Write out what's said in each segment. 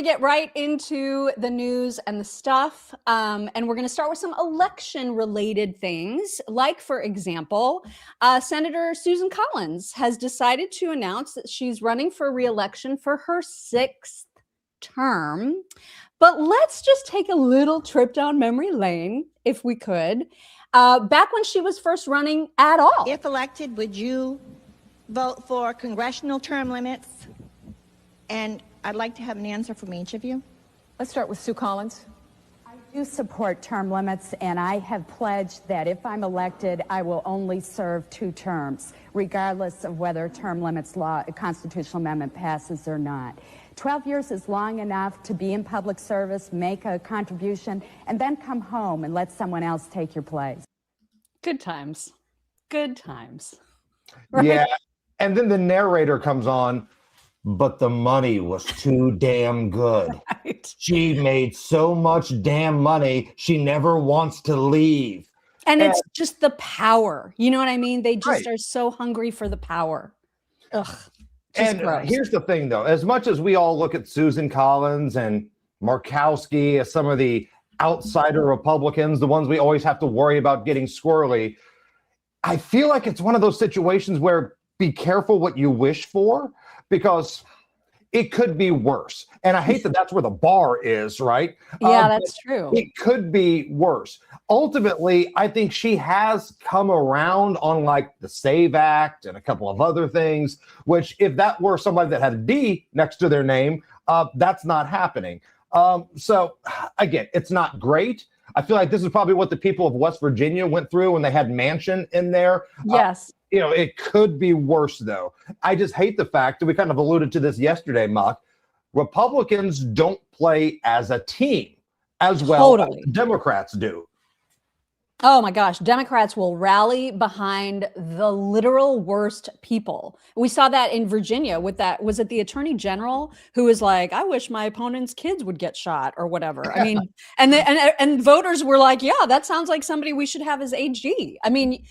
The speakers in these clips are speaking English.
Get right into the news and the stuff, and we're going to start with some election-related things. Like, for example, Senator Susan Collins has decided to announce that she's running for re-election for her 6th term. But let's just take a little trip down memory lane, if we could. Back when she was first running at all. If elected, would you vote for congressional term limits? And I'd like to have an answer from each of you. Let's start with Sue Collins. I do support term limits, and I have pledged that if I'm elected, I will only serve 2 terms, regardless of whether term limits law, a constitutional amendment passes or not. 12 years is long enough to be in public service, make a contribution, and then come home and let someone else take your place. Good times. Good times. Right? Yeah. And then the narrator comes on, but the money was too damn good. Right. She made so much damn money, she never wants to leave. And it's just the power. You know what I mean? They just Right. are so hungry for the power. Ugh. And here's the thing, though. As much as we all look at Susan Collins and Murkowski as some of the outsider Republicans, the ones we always have to worry about getting squirrely, I feel like it's one of those situations where be careful what you wish for, because it could be worse. And I hate that that's where the bar is, right? Yeah, that's true. It could be worse. Ultimately, I think she has come around on like the SAVE Act and a couple of other things, which if that were somebody that had a D next to their name, that's not happening. So again, it's not great. I feel like this is probably what the people of West Virginia went through when they had Manchin in there. Yes. It could be worse, though. I just hate the fact that we kind of alluded to this yesterday, Muck. Republicans don't play as a team as well as Democrats do. Oh my gosh, Democrats will rally behind the literal worst people. We saw that in Virginia with that, was it the attorney general who was like, I wish my opponent's kids would get shot or whatever. I mean, and voters were like, yeah, that sounds like somebody we should have as AG. I mean,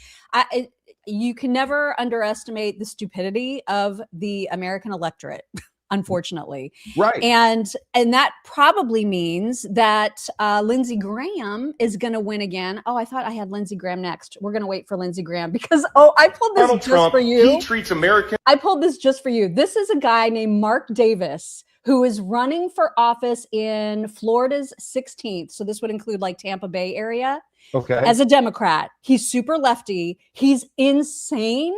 you can never underestimate the stupidity of the American electorate. Unfortunately. Right. And that probably means that Lindsey Graham is going to win again. Oh, I thought I had Lindsey Graham next. We're going to wait for Lindsey Graham because, I pulled this just for you. He treats Americans. I pulled this just for you. This is a guy named Mark Davis who is running for office in Florida's 16th. So this would include like Tampa Bay area. Okay. As a Democrat. He's super lefty. He's insane.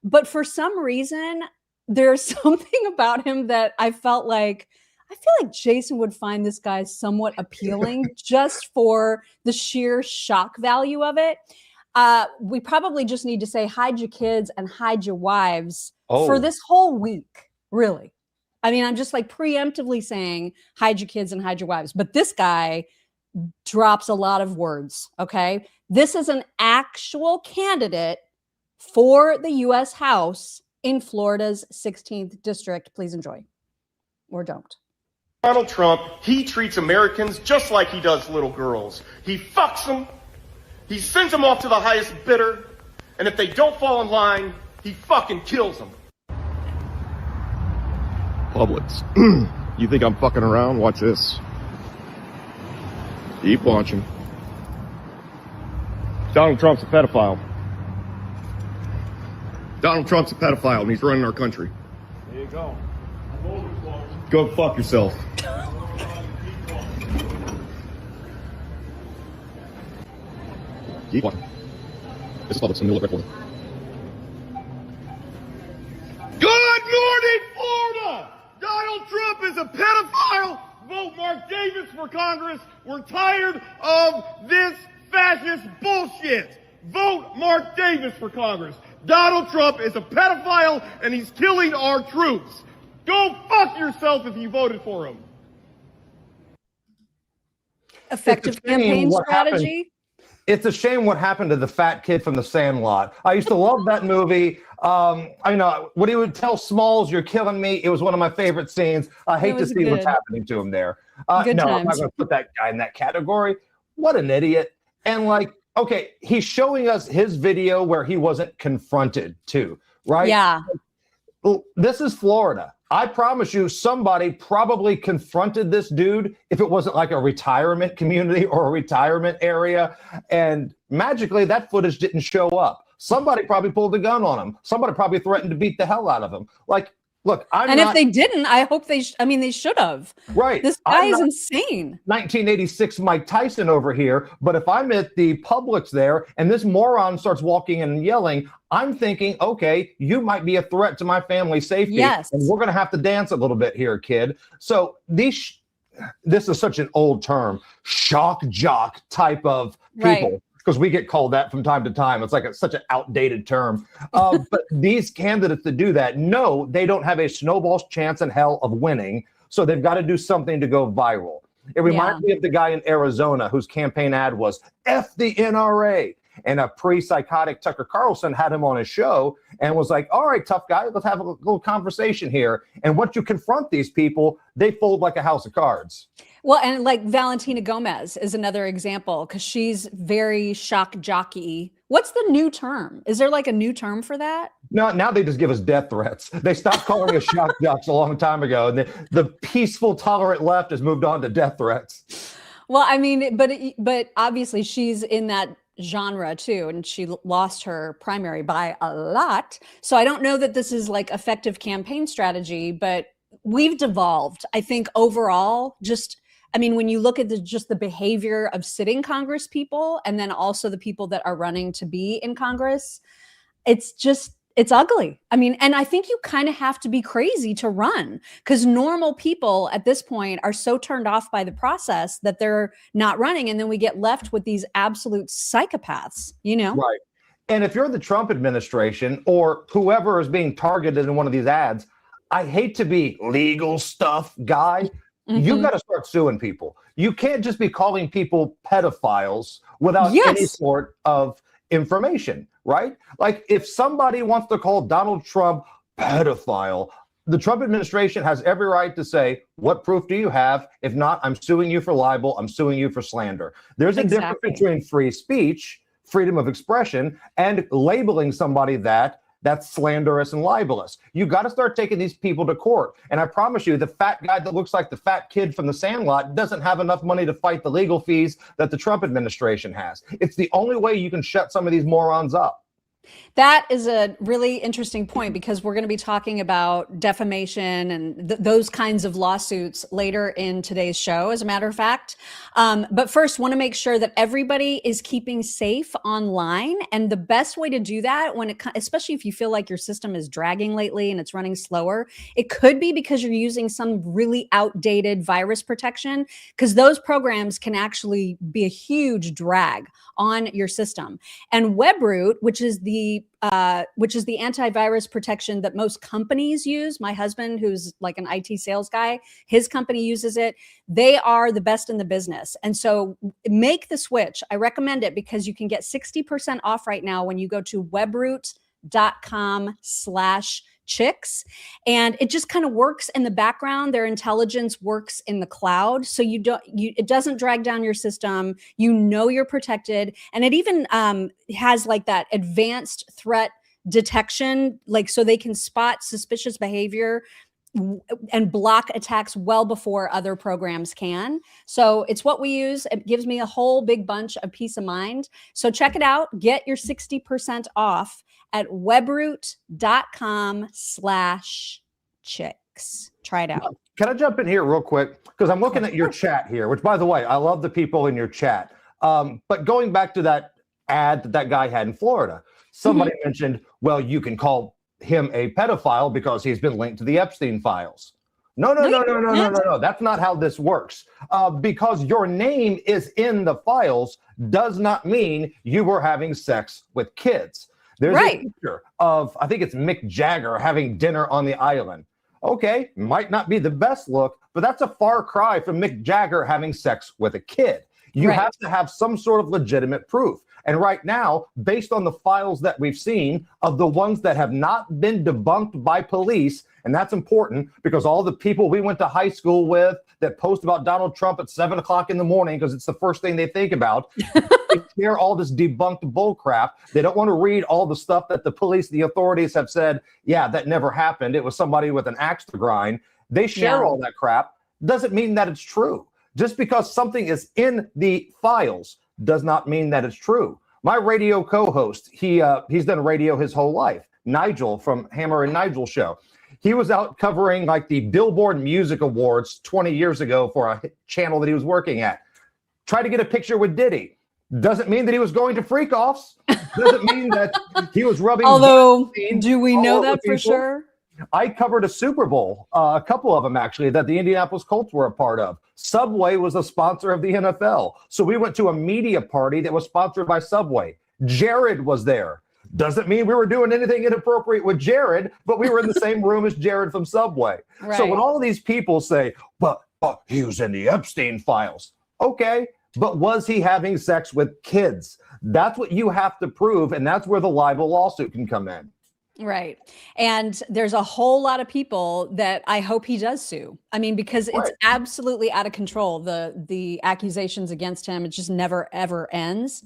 But for some reason, there's something about him that I feel like Jason would find this guy somewhat appealing just for the sheer shock value of it. We probably just need to say hide your kids and hide your wives for this whole week, really. I mean, I'm just like preemptively saying hide your kids and hide your wives. But this guy drops a lot of words, okay? This is an actual candidate for the U.S. House in Florida's 16th district. Please enjoy. Or don't. Donald Trump, he treats Americans just like he does little girls. He fucks them. He sends them off to the highest bidder. And if they don't fall in line, he fucking kills them. Publix. You think I'm fucking around? Watch this. Keep watching. Donald Trump's a pedophile. Donald Trump's a pedophile and he's running our country. There you go. Go fuck yourself. Keep watching. This is Publix in the middle of Redford. Good morning, Florida! Donald Trump is a pedophile! Vote Mark Davis for Congress. We're tired of this fascist bullshit. Vote Mark Davis for Congress. Donald Trump is a pedophile and he's killing our troops. Go fuck yourself if you voted for him. Effective campaign strategy. It's a shame what happened to the fat kid from The Sandlot. I used to love that movie. I know when he would tell Smalls, "You're killing me." It was one of my favorite scenes. I hate to see what's happening to him there. No, I'm not going to put that guy in that category. What an idiot. And like, okay, he's showing us his video where he wasn't confronted too, right? Yeah. This is Florida. I promise you, somebody probably confronted this dude if it wasn't like a retirement community or a retirement area. And magically, that footage didn't show up. Somebody probably pulled a gun on him. Somebody probably threatened to beat the hell out of him. Like, look, if they didn't, I hope they should have. Right. This guy is insane. 1986 Mike Tyson over here. But if I'm at the Publix there and this moron starts walking in and yelling, I'm thinking, okay, you might be a threat to my family's safety. Yes. And we're going to have to dance a little bit here, kid. So this is such an old term, shock jock type of people. Right. Because we get called that from time to time. It's like such an outdated term. But these candidates that do that, no, they don't have a snowball's chance in hell of winning. So they've got to do something to go viral. It reminds me of the guy in Arizona whose campaign ad was F the NRA. And a pre-psychotic Tucker Carlson had him on his show and was like, all right, tough guy, let's have a little conversation here. And once you confront these people, they fold like a house of cards. Well, and like Valentina Gomez is another example because she's very shock jockey. What's the new term? Is there like a new term for that? No, now they just give us death threats. They stopped calling us shock jocks a long time ago. And the peaceful, tolerant left has moved on to death threats. Well, I mean, but obviously she's in that genre too, and she lost her primary by a lot. So I don't know that this is like effective campaign strategy, but we've devolved. I think overall, when you look at just the behavior of sitting Congress people, and then also the people that are running to be in Congress, it's ugly. I mean, and I think you kind of have to be crazy to run because normal people at this point are so turned off by the process that they're not running. And then we get left with these absolute psychopaths, Right. And if you're the Trump administration or whoever is being targeted in one of these ads, I hate to be legal stuff guy. You got to start suing people. You can't just be calling people pedophiles without any sort of information, right? Like if somebody wants to call Donald Trump pedophile, the Trump administration has every right to say, what proof do you have? If not, I'm suing you for libel. I'm suing you for slander. There's a difference between free speech, freedom of expression, and labeling somebody that's slanderous and libelous. You got to start taking these people to court. And I promise you, the fat guy that looks like the fat kid from The Sandlot doesn't have enough money to fight the legal fees that the Trump administration has. It's the only way you can shut some of these morons up. That is a really interesting point because we're going to be talking about defamation and those kinds of lawsuits later in today's show, as a matter of fact. But first, want to make sure that everybody is keeping safe online. And the best way to do that, especially if you feel like your system is dragging lately and it's running slower, it could be because you're using some really outdated virus protection, because those programs can actually be a huge drag on your system. And WebRoot, which is the antivirus protection that most companies use. My husband, who's like an IT sales guy, his company uses it. They are the best in the business. And so make the switch. I recommend it because you can get 60% off right now when you go to webroot.com/chicks. And it just kind of works in the background. Their intelligence works in the cloud. So it doesn't drag down your system. You're protected. And it even has like that advanced threat detection, like so they can spot suspicious behavior and block attacks well before other programs can. So it's what we use. It gives me a whole big bunch of peace of mind. So check it out. Get your 60% off at webroot.com/chicks. Try it out. Can I jump in here real quick? Because I'm looking at your chat here, which, by the way, I love the people in your chat. But going back to that ad that guy had in Florida, somebody mentioned, well, you can call him a pedophile because he's been linked to the Epstein files. No. That's not how this works. Because your name is in the files does not mean you were having sex with kids. There's a picture of, I think it's Mick Jagger having dinner on the island. Okay, might not be the best look, but that's a far cry from Mick Jagger having sex with a kid. You Right. have to have some sort of legitimate proof. And right now, based on the files that we've seen of the ones that have not been debunked by police, and that's important because all the people we went to high school with that post about Donald Trump at 7 o'clock in the morning because it's the first thing they think about, they share all this debunked bull crap. They don't want to read all the stuff that the police, the authorities have said, yeah, that never happened. It was somebody with an axe to grind. They share all that crap. Doesn't mean that it's true. Just because something is in the files does not mean that it's true. My radio co-host, he's done radio his whole life, Nigel from Hammer and Nigel show. He was out covering like the Billboard Music Awards 20 years ago for a channel that he was working at. Tried to get a picture with Diddy. Doesn't mean that he was going to freak offs. Doesn't mean that he was rubbing. Although, do we know that for sure? I covered a Super Bowl, a couple of them actually, that the Indianapolis Colts were a part of. Subway was a sponsor of the NFL. So we went to a media party that was sponsored by Subway. Jared was there. Doesn't mean we were doing anything inappropriate with Jared, but we were in the same room as Jared from Subway. Right. So when all of these people say, but he was in the Epstein files. Okay, but was he having sex with kids? That's what you have to prove, and that's where the libel lawsuit can come in. Right. And there's a whole lot of people that I hope he does sue. I mean, because it's absolutely out of control. The accusations against him, it just never, ever ends.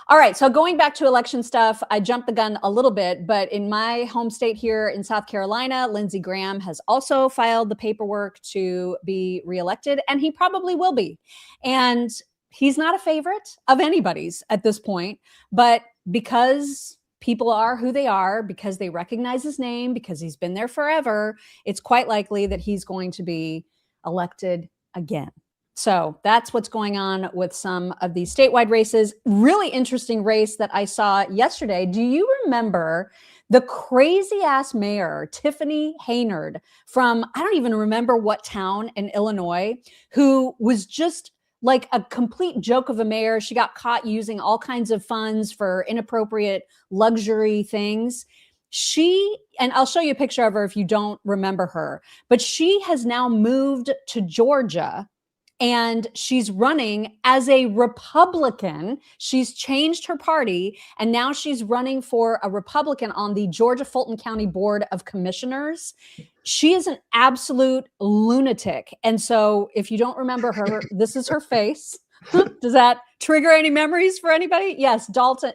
All right. So going back to election stuff, I jumped the gun a little bit, but in my home state here in South Carolina, Lindsey Graham has also filed the paperwork to be reelected, and he probably will be. And he's not a favorite of anybody's at this point, but because people are who they are, because they recognize his name, because he's been there forever, it's quite likely that he's going to be elected again. So that's what's going on with some of these statewide races. Really interesting race that I saw yesterday. Do you remember the crazy ass mayor, Tiffany Henyard from, I don't even remember what town in Illinois, who was just like a complete joke of a mayor? She got caught using all kinds of funds for inappropriate luxury things. And I'll show you a picture of her if you don't remember her, but she has now moved to Georgia and she's running as a Republican. She's changed her party and now she's running for a Republican on the Georgia Fulton County Board of Commissioners. She is an absolute lunatic. And so if you don't remember her, this is her face. Does that trigger any memories for anybody? Yes, Dalton,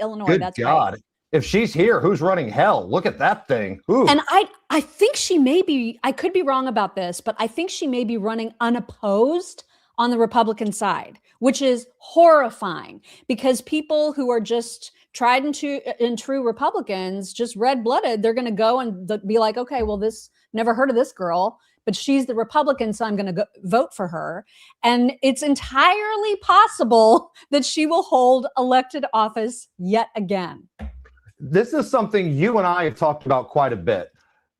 Illinois. Good that's God. right. If she's here, who's running hell? Look at that thing. Ooh. And I think she may be, I could be wrong about this, but I think she may be running unopposed on the Republican side, which is horrifying because people who are just tried and true Republicans, just red-blooded, they're going to go and be like, okay, well, never heard of this girl, but she's the Republican, so I'm going to vote for her. And it's entirely possible that she will hold elected office yet again. This is something you and I have talked about quite a bit.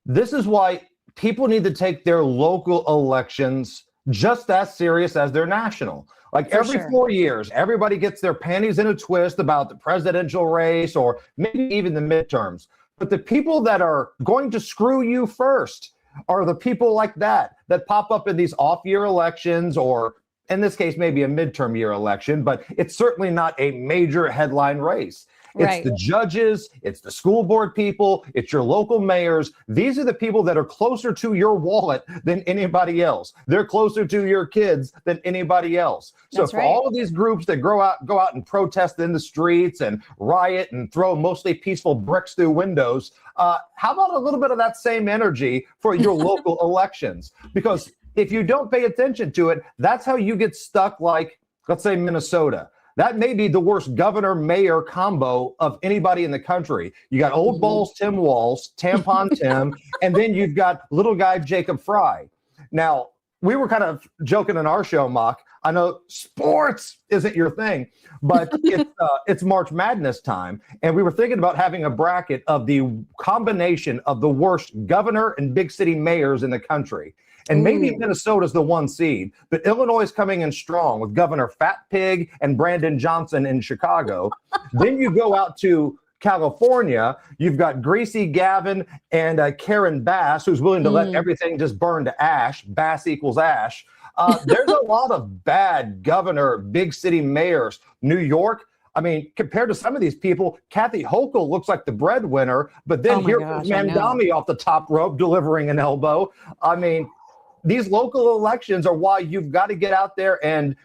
This is why people need to take their local elections just as serious as their national. Like every 4 years, everybody gets their panties in a twist about the presidential race or maybe even the midterms. But the people that are going to screw you first are the people like that pop up in these off-year elections, or in this case, maybe a midterm year election, but it's certainly not a major headline race. It's the judges, it's the school board people, it's your local mayors. These are the people that are closer to your wallet than anybody else. They're closer to your kids than anybody else. So for all of these groups that go out and protest in the streets and riot and throw mostly peaceful bricks through windows, how about a little bit of that same energy for your local elections? Because if you don't pay attention to it, that's how you get stuck like, let's say, Minnesota. That may be the worst governor-mayor combo of anybody in the country. You got old balls Tim Walz, tampon Tim, and then you've got little guy Jacob Fry. Now, we were kind of joking in our show, Mock. I know sports isn't your thing, but it's March Madness time. And we were thinking about having a bracket of the combination of the worst governor and big city mayors in the country. And maybe Minnesota's the 1 seed, but Illinois is coming in strong with Governor Fat Pig and Brandon Johnson in Chicago. Then you go out to California, you've got Greasy Gavin and Karen Bass, who's willing to let everything just burn to ash. Bass equals ash. There's a lot of bad governor, big city mayors. New York, I mean, compared to some of these people, Kathy Hochul looks like the breadwinner, but then here comes Mandami off the top rope delivering an elbow. I mean, these local elections are why you've got to get out there and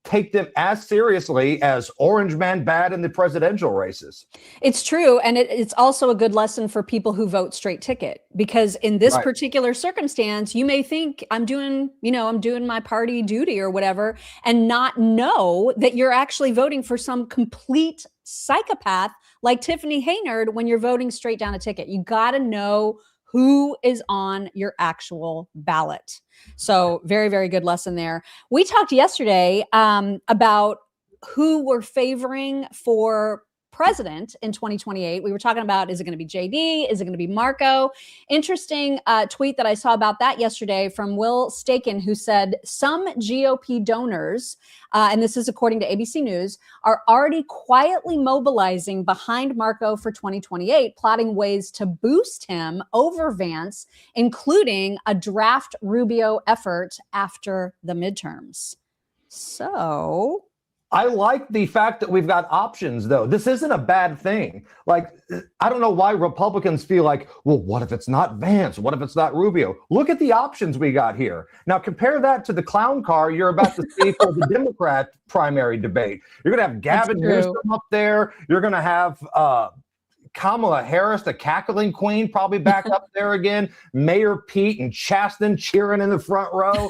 take them as seriously as Orange Man bad in the presidential races. It's true. And it's also a good lesson for people who vote straight ticket, because in this particular circumstance, you may think I'm doing my party duty or whatever, and not know that you're actually voting for some complete psychopath like Tiffany Henyard when you're voting straight down a ticket. You got to know who is on your actual ballot. So very, very good lesson there. We talked yesterday about who we're favoring for president in 2028. We were talking about, is it going to be JD? Is it going to be Marco? Interesting tweet that I saw about that yesterday from Will Staken, who said some GOP donors, and this is according to ABC News, are already quietly mobilizing behind Marco for 2028, plotting ways to boost him over Vance, including a draft Rubio effort after the midterms. So I like the fact that we've got options, though. This isn't a bad thing. Like, I don't know why Republicans feel like, well, what if it's not Vance? What if it's not Rubio? Look at the options we got here. Now, compare that to the clown car you're about to see for the Democrat primary debate. You're going to have Gavin Newsom up there. You're going to have Kamala Harris, the cackling queen, probably back up there again. Mayor Pete and Chasten cheering in the front row.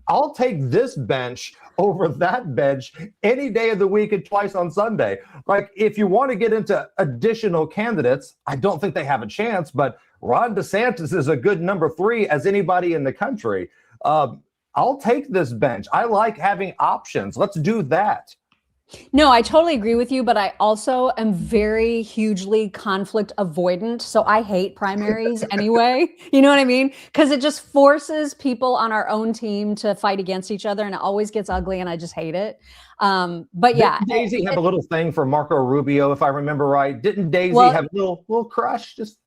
I'll take this bench over that bench any day of the week and twice on Sunday. Like, if you want to get into additional candidates, I don't think they have a chance, but Ron DeSantis is a good number 3 as anybody in the country. I'll take this bench. I like having options. Let's do that. No, I totally agree with you, but I also am very hugely conflict avoidant. So I hate primaries anyway. You know what I mean? Because it just forces people on our own team to fight against each other, and it always gets ugly, and I just hate it. But yeah. Didn't Daisy have a little thing for Marco Rubio, if I remember right? Didn't Daisy have a little crush? Just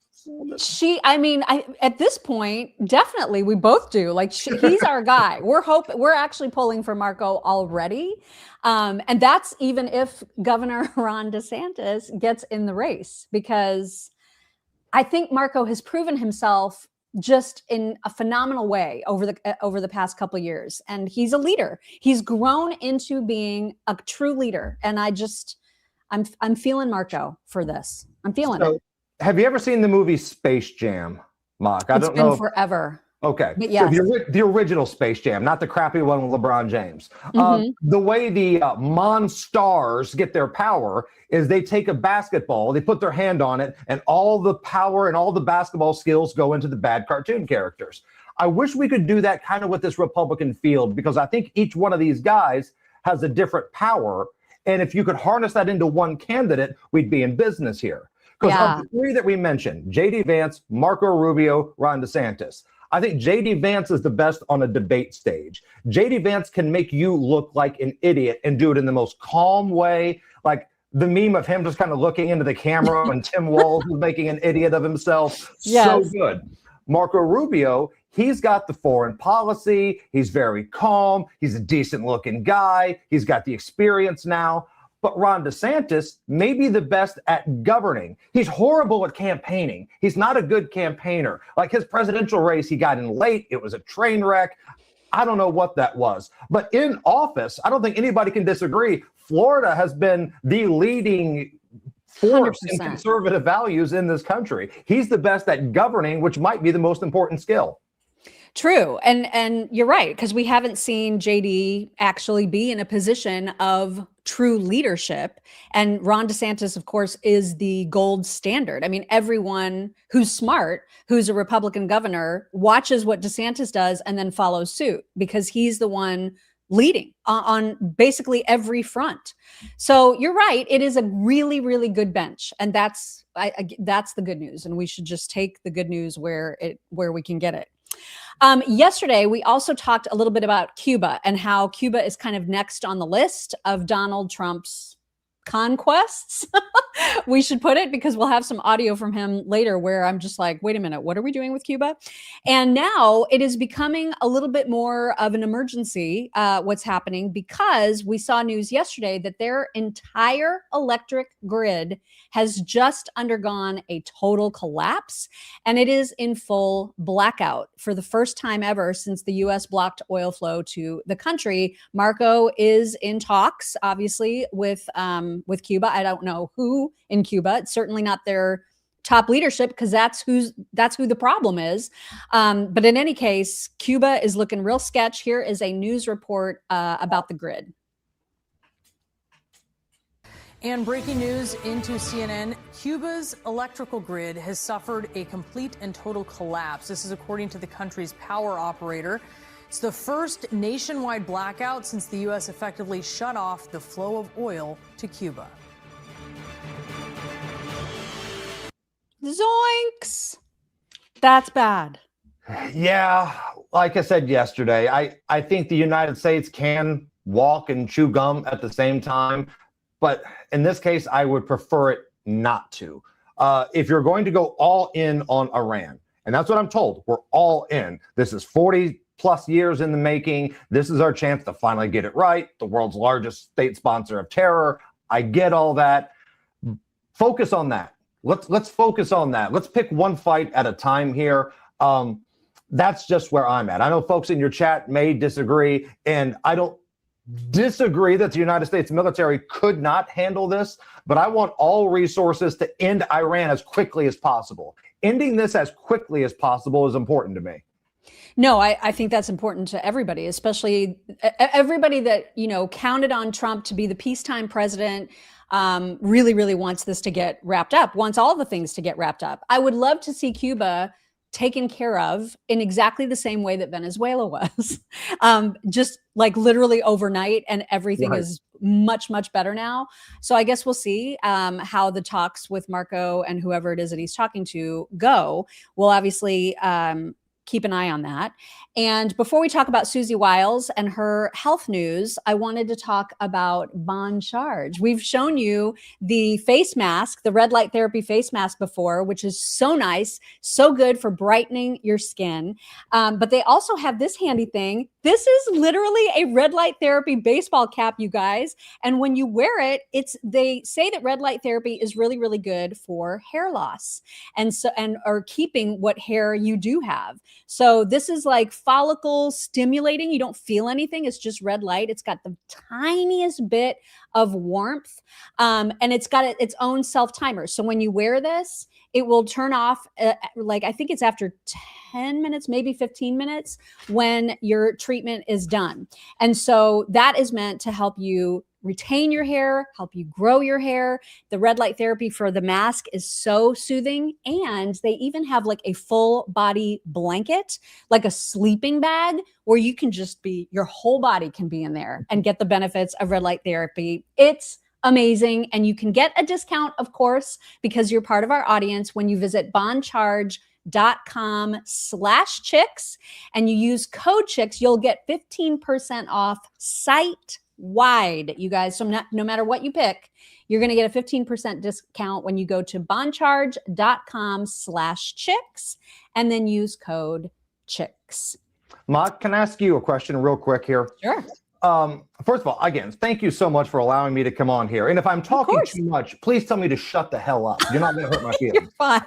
at this point, definitely we both do. Like, he's our guy. We're actually pulling for Marco already. And that's even if Governor Ron DeSantis gets in the race, because I think Marco has proven himself just in a phenomenal way over the past couple of years. And he's a leader. He's grown into being a true leader. And I'm feeling Marco for this. I'm feeling it. Have you ever seen the movie Space Jam, Mock? It's been forever. Okay. But yes. So the original Space Jam, not the crappy one with LeBron James. The way the Monstars get their power is they take a basketball, they put their hand on it, and all the power and all the basketball skills go into the bad cartoon characters. I wish we could do that kind of with this Republican field, because I think each one of these guys has a different power. And if you could harness that into one candidate, we'd be in business here. Because of the 3 that we mentioned, JD Vance, Marco Rubio, Ron DeSantis, I think JD Vance is the best on a debate stage. JD Vance can make you look like an idiot and do it in the most calm way. Like the meme of him just kind of looking into the camera and Tim Walz is making an idiot of himself. Yes. So good. Marco Rubio, he's got the foreign policy. He's very calm. He's a decent looking guy. He's got the experience now. But Ron DeSantis may be the best at governing. He's horrible at campaigning. He's not a good campaigner. Like his presidential race, he got in late. It was a train wreck. I don't know what that was. But in office, I don't think anybody can disagree. Florida has been the leading force 100%. In conservative values in this country. He's the best at governing, which might be the most important skill. True. And you're right, because we haven't seen JD actually be in a position of true leadership. And Ron DeSantis, of course, is the gold standard. I mean, everyone who's smart, who's a Republican governor, watches what DeSantis does and then follows suit, because he's the one leading on basically every front. So you're right. It is a really, really good bench. And that's the good news. And we should just take the good news where we can get it. Yesterday, we also talked a little bit about Cuba and how Cuba is kind of next on the list of Donald Trump's conquests, we should put it, because we'll have some audio from him later where I'm just like, wait a minute, what are we doing with Cuba? And now it is becoming a little bit more of an emergency, what's happening, because we saw news yesterday that their entire electric grid has just undergone a total collapse, and it is in full blackout for the first time ever since the U.S. blocked oil flow to the country. Marco is in talks, obviously, with Cuba. I don't know who in Cuba. It's certainly not their top leadership, because that's who the problem is. But in any case, Cuba is looking real sketch. Here is a news report about the grid. And breaking news into CNN, Cuba's electrical grid has suffered a complete and total collapse. This is according to the country's power operator. It's the first nationwide blackout since the U.S. effectively shut off the flow of oil to Cuba. Zoinks! That's bad. Yeah, like I said yesterday, I think the United States can walk and chew gum at the same time. But in this case, I would prefer it not to. If you're going to go all in on Iran, and that's what I'm told, we're all in. This is 40 plus years in the making. This is our chance to finally get it right. The world's largest state sponsor of terror. I get all that. Focus on that. Let's focus on that. Let's pick one fight at a time here. That's just where I'm at. I know folks in your chat may disagree, and I don't disagree that the United States military could not handle this, but I want all resources to end Iran as quickly as possible. Ending this as quickly as possible is important to me. No, I think that's important to everybody, especially everybody that, counted on Trump to be the peacetime president, really, really wants this to get wrapped up, wants all the things to get wrapped up. I would love to see Cuba taken care of in exactly the same way that Venezuela was, just like literally overnight, and everything is much, much better now. So I guess we'll see how the talks with Marco and whoever it is that he's talking to go. We'll obviously keep an eye on that. And before we talk about Susie Wiles and her health news, I wanted to talk about Bon Charge. We've shown you the face mask, the red light therapy face mask before, which is so nice, so good for brightening your skin. But they also have this handy thing. This is literally a red light therapy baseball cap, you guys. And when you wear it, they say that red light therapy is really, really good for hair loss and or keeping what hair you do have. So this is like follicle stimulating. You don't feel anything. It's just red light. It's got the tiniest bit of warmth, and it's got its own self timer. So when you wear this, it will turn off, I think it's after 10 minutes, maybe 15 minutes when your treatment is done. And so that is meant to help you retain your hair, help you grow your hair. The red light therapy for the mask is so soothing. And they even have like a full body blanket, like a sleeping bag, where you can your whole body can be in there and get the benefits of red light therapy. It's amazing. And you can get a discount, of course, because you're part of our audience when you visit boncharge.com/chicks and you use code chicks. You'll get 15% off site-wide, you guys. So no matter what you pick, you're going to get a 15% discount when you go to boncharge.com/chicks and then use code chicks. Ma, can I ask you a question real quick here? Sure. First of all, again, thank you so much for allowing me to come on here. And if I'm talking too much, please tell me to shut the hell up. You're not going to hurt my feelings. You're fine.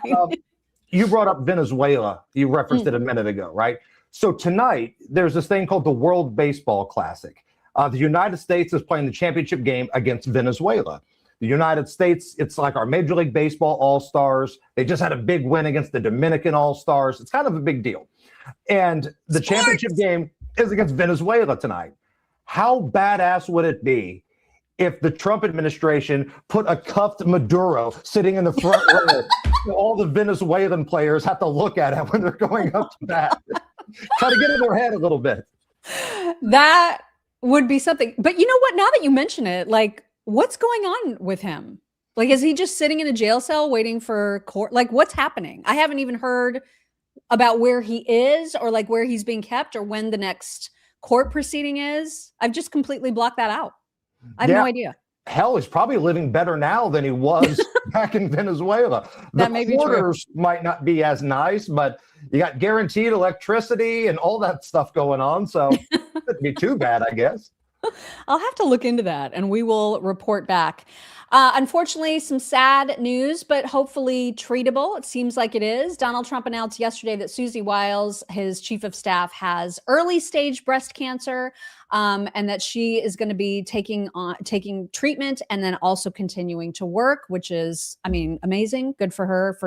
You brought up Venezuela. You referenced it a minute ago, right? So tonight, there's this thing called the World Baseball Classic. The United States is playing the championship game against Venezuela. The United States, it's like our Major League Baseball All-Stars. They just had a big win against the Dominican All-Stars. It's kind of a big deal. And the championship game is against Venezuela tonight. How badass would it be if the Trump administration put a cuffed Maduro sitting in the front row so all the Venezuelan players have to look at it when they're going up to bat? Try to get in their head a little bit. That would be something. But you know what? Now that you mention it, like, what's going on with him? Like, is he just sitting in a jail cell waiting for court? Like, what's happening? I haven't even heard about where he is or like where he's being kept or when the next court proceeding is. I've just completely blocked that out. I have no idea. hell, he's probably living better now than he was back in Venezuela. That may The be true. quarters might not be as nice, but you got guaranteed electricity and all that stuff going on. So it wouldn't be too bad, I guess. I'll have to look into that and we will report back. Unfortunately, some sad news, but hopefully treatable. It seems like it is. Donald Trump announced yesterday that Susie Wiles, his chief of staff, has early stage breast cancer, and that she is going to be taking treatment and then also continuing to work, which is, I mean, amazing. Good for her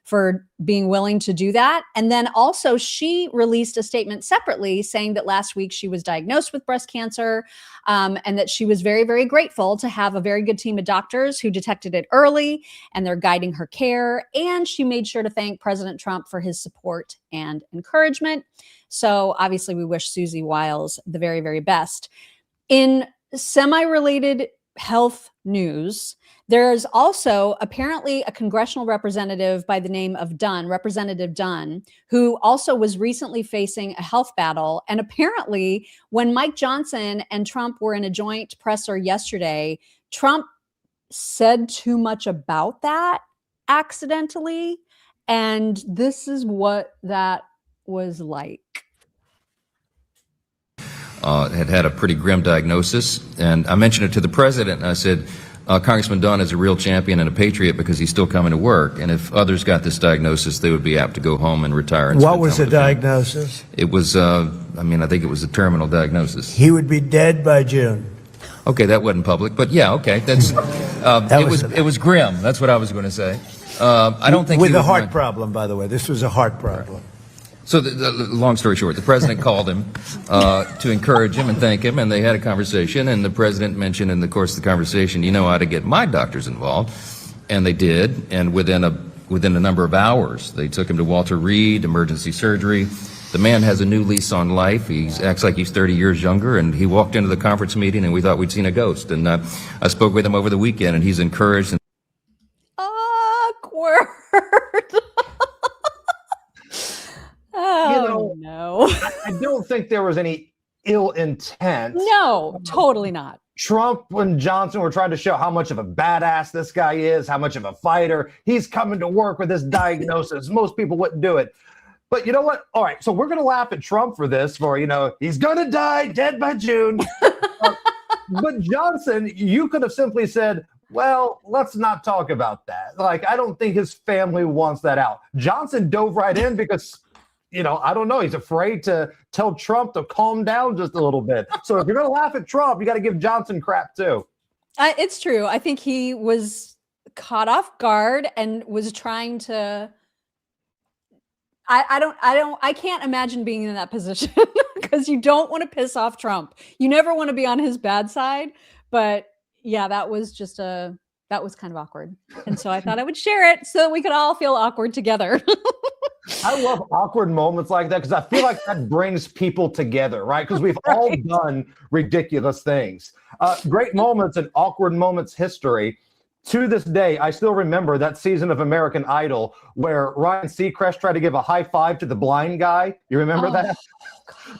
for being willing to do that. And then also she released a statement separately saying that last week she was diagnosed with breast cancer, and that she was very, very grateful to have a very good team of doctors who detected it early and they're guiding her care. And she made sure to thank President Trump for his support and encouragement. So obviously we wish Susie Wiles the very, very best. In semi-related health news, there's also apparently a congressional representative by the name of Dunn, Representative Dunn, who also was recently facing a health battle. And apparently when Mike Johnson and Trump were in a joint presser yesterday, Trump said too much about that accidentally. And this is what that was like. Had a pretty grim diagnosis. And I mentioned it to the president, and I said, Congressman Dunn is a real champion and a patriot because he's still coming to work. And if others got this diagnosis, they would be apt to go home and retire. And what was the diagnosis? It was, I think it was a terminal diagnosis. He would be dead by June. Okay, that wasn't public, but yeah, okay. That's it was grim. That's what I was going to say. I don't think with a heart problem, by the way. This was a heart problem. So the long story short, the president called him to encourage him and thank him, and they had a conversation, and the president mentioned in the course of the conversation, you know how to get my doctors involved, and they did, and within a number of hours, they took him to Walter Reed, emergency surgery. The man has a new lease on life. He acts like he's 30 years younger, and he walked into the conference meeting, and we thought we'd seen a ghost, and I spoke with him over the weekend, and he's encouraged. Awkward. Oh, no. I don't think there was any ill intent. No, totally not. Trump and Johnson were trying to show how much of a badass this guy is, how much of a fighter. He's coming to work with this diagnosis. Most people wouldn't do it. But you know what? All right, so we're going to laugh at Trump for this, he's going to die dead by June. But Johnson, you could have simply said, well, let's not talk about that. I don't think his family wants that out. Johnson dove right in because I don't know. He's afraid to tell Trump to calm down just a little bit. So if you're going to laugh at Trump, you got to give Johnson crap too. It's true. I think he was caught off guard and was trying to. I can't imagine being in that position because you don't want to piss off Trump. You never want to be on his bad side. But yeah, that was kind of awkward. And so I thought I would share it so that we could all feel awkward together. I love awkward moments like that because I feel like that brings people together, right? Because we've all done ridiculous things. Great moments and awkward moments history. To this day, I still remember that season of American Idol where Ryan Seacrest tried to give a high five to the blind guy. You remember that?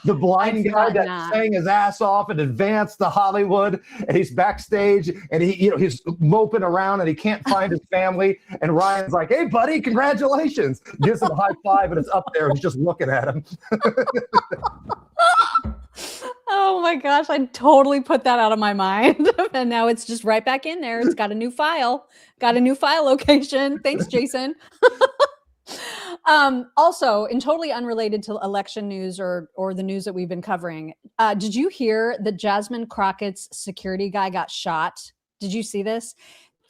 The blind guy that sang his ass off and advanced to Hollywood, and he's backstage and he's moping around and he can't find his family. And Ryan's like, "Hey, buddy, congratulations!" Gives him a high five, and it's up there. And he's just looking at him. Oh my gosh, I totally put that out of my mind. And now it's just right back in there. It's got a new file location. Thanks, Jason. Also, and totally unrelated to election news or the news that we've been covering, did you hear that Jasmine Crockett's security guy got shot? Did you see this?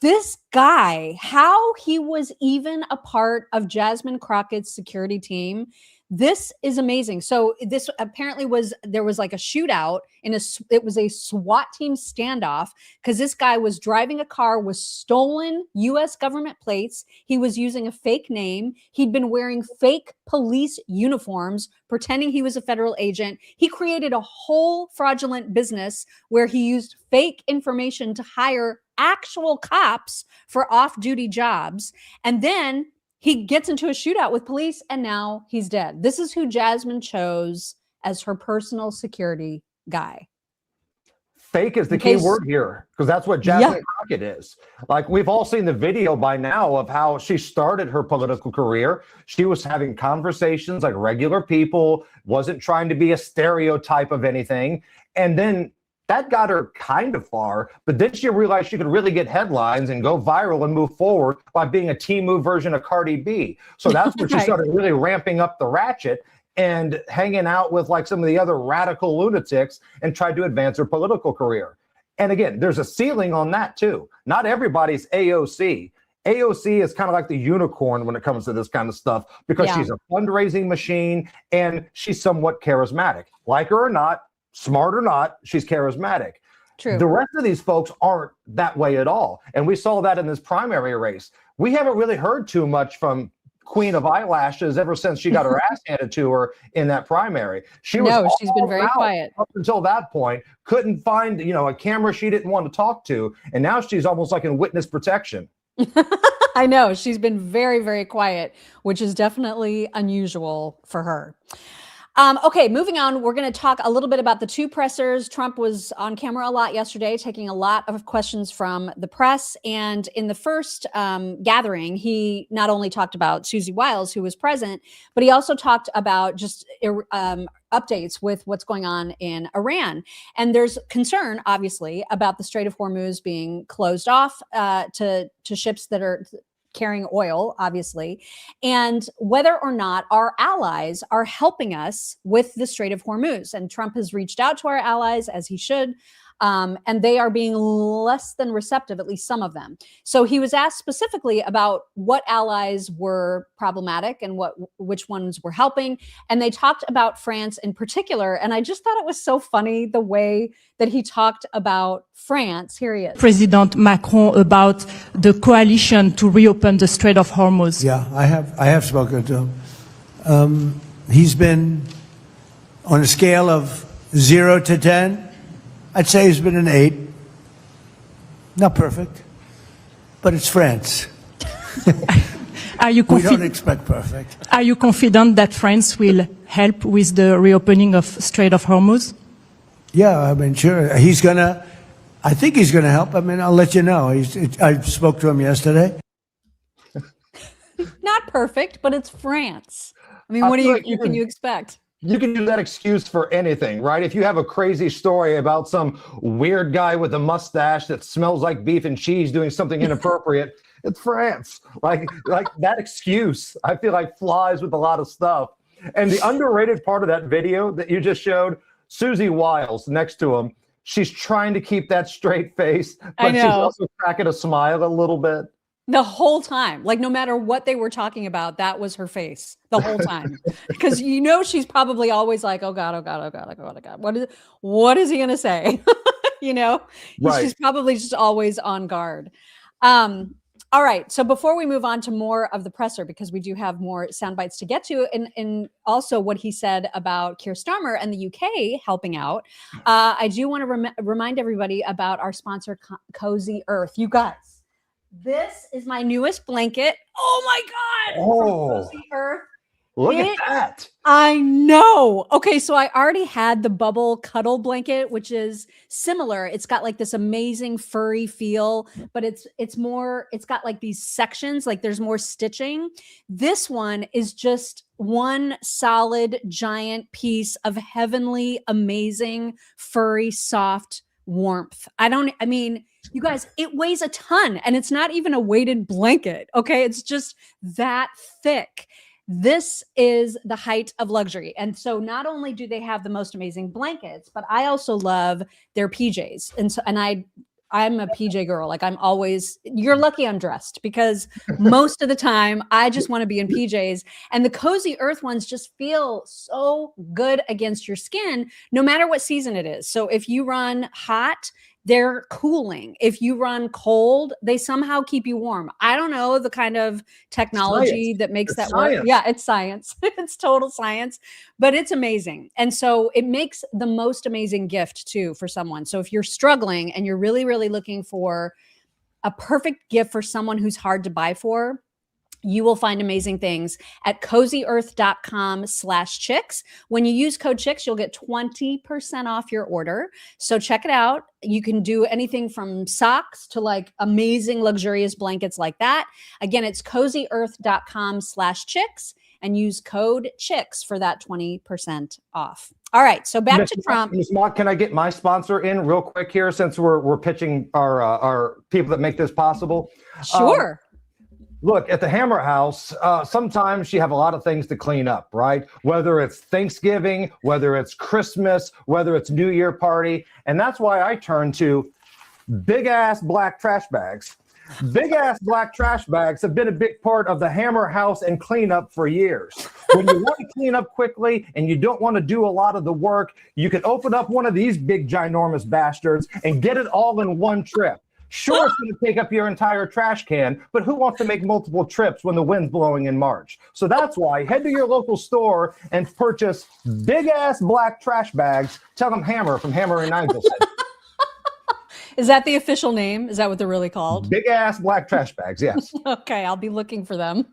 This guy, how he was even a part of Jasmine Crockett's security team. This is amazing. So this apparently there was like a shootout it was a SWAT team standoff because this guy was driving a car with stolen US government plates. He was using a fake name. He'd been wearing fake police uniforms, pretending he was a federal agent. He created a whole fraudulent business where he used fake information to hire actual cops for off-duty jobs. And then he gets into a shootout with police and now he's dead. This is who Jasmine chose as her personal security guy. Fake is the key word here, because that's what Jasmine Crockett is. Like, we've all seen the video by now of how she started her political career. She was having conversations like regular people, wasn't trying to be a stereotype of anything. And then that got her kind of far, but then she realized she could really get headlines and go viral and move forward by being a Temu version of Cardi B. So that's when she started really ramping up the ratchet and hanging out with like some of the other radical lunatics and tried to advance her political career. And again, there's a ceiling on that too. Not everybody's AOC. AOC is kind of like the unicorn when it comes to this kind of stuff, because she's a fundraising machine and she's somewhat charismatic. Like her or not, smart or not, she's charismatic. True. The rest of these folks aren't that way at all. And we saw that in this primary race. We haven't really heard too much from Queen of Eyelashes ever since she got her ass handed to her in that primary. She's been very quiet up until that point. Couldn't find, a camera she didn't want to talk to. And now she's almost like in witness protection. I know. She's been very, very quiet, which is definitely unusual for her. Okay, moving on. We're going to talk a little bit about the two pressers. Trump was on camera a lot yesterday, taking a lot of questions from the press. And in the first gathering, he not only talked about Susie Wiles, who was present, but he also talked about just updates with what's going on in Iran. And there's concern, obviously, about the Strait of Hormuz being closed off to ships that are carrying oil, obviously, and whether or not our allies are helping us with the Strait of Hormuz. And Trump has reached out to our allies, as he should, and they are being less than receptive, at least some of them. So he was asked specifically about what allies were problematic and which ones were helping. And they talked about France in particular. And I just thought it was so funny the way that he talked about France. Here he is. President Macron about the coalition to reopen the Strait of Hormuz. Yeah, I have spoken to him. He's been on a scale of 0 to 10. I'd say he's been an 8. Not perfect, but it's France. We don't expect perfect. Are you confident that France will help with the reopening of Strait of Hormuz? Yeah, I mean, sure. I think he's going to help. I mean, I'll let you know. I spoke to him yesterday. Not perfect, but it's France. I mean, what can you expect? You can use that excuse for anything, right? If you have a crazy story about some weird guy with a mustache that smells like beef and cheese doing something inappropriate, it's France. Like that excuse, I feel like flies with a lot of stuff. And the underrated part of that video that you just showed, Susie Wiles next to him, she's trying to keep that straight face, but she's also cracking a smile a little bit. The whole time, like no matter what they were talking about, that was her face the whole time. Because she's probably always like, oh God, oh God, oh God, oh God, oh God. What is he gonna say? Right. She's probably just always on guard. All right. So before we move on to more of the presser, because we do have more sound bites to get to, and also what he said about Keir Starmer and the UK helping out, I do want to remind everybody about our sponsor, Cozy Earth. You guys. This is my newest blanket. Oh my God. Oh, Cozy Earth. Look at that. I know. Okay, so I already had the bubble cuddle blanket, which is similar. It's got like this amazing furry feel, but it's got like these sections, like there's more stitching. This one is just one solid giant piece of heavenly, amazing, furry, soft warmth. You guys, it weighs a ton and it's not even a weighted blanket. Okay. It's just that thick. This is the height of luxury. And so not only do they have the most amazing blankets, but I also love their PJs. And I'm a PJ girl. Like you're lucky I'm dressed, because most of the time I just want to be in PJs, and the Cozy Earth ones just feel so good against your skin, no matter what season it is. So if you run hot, they're cooling. If you run cold, they somehow keep you warm. I don't know the kind of technology that makes that work. Yeah, it's science. It's total science, but it's amazing. And so it makes the most amazing gift too for someone. So if you're struggling and you're really, really looking for a perfect gift for someone who's hard to buy for, You will find amazing things at cozyearth.com/chicks. When you use code chicks, you'll get 20% off your order. So check it out. You can do anything from socks to like amazing, luxurious blankets like that. Again, it's cozyearth.com/chicks and use code chicks for that 20% off. All right. So back to Trump. Ms. Mock, can I get my sponsor in real quick here since we're pitching our people that make this possible? Sure. Look, at the Hammer House, sometimes you have a lot of things to clean up, right? Whether it's Thanksgiving, whether it's Christmas, whether it's New Year party. And that's why I turn to big-ass black trash bags. Big-ass black trash bags have been a big part of the Hammer House and cleanup for years. When you want to clean up quickly and you don't want to do a lot of the work, you can open up one of these big, ginormous bastards and get it all in one trip. Sure, it's going to take up your entire trash can, but who wants to make multiple trips when the wind's blowing in March? So that's why head to your local store and purchase big-ass black trash bags. Tell them Hammer from Hammer and Nigel said. Is that the official name? Is that what they're really called? Big-ass black trash bags, yes. Okay, I'll be looking for them.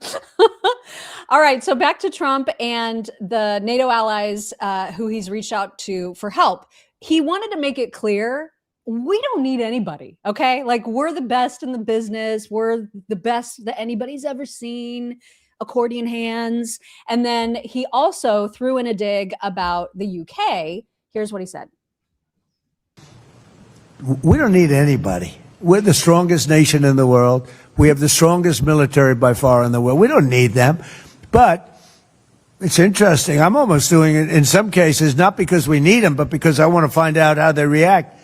All right, so back to Trump and the NATO allies who he's reached out to for help. He wanted to make it clear, we don't need anybody, okay? Like, we're the best in the business. We're the best that anybody's ever seen, accordion hands. And then he also threw in a dig about the UK. Here's what he said. We don't need anybody. We're the strongest nation in the world. We have the strongest military by far in the world. We don't need them. But it's interesting. I'm almost doing it in some cases, not because we need them, but because I want to find out how they react.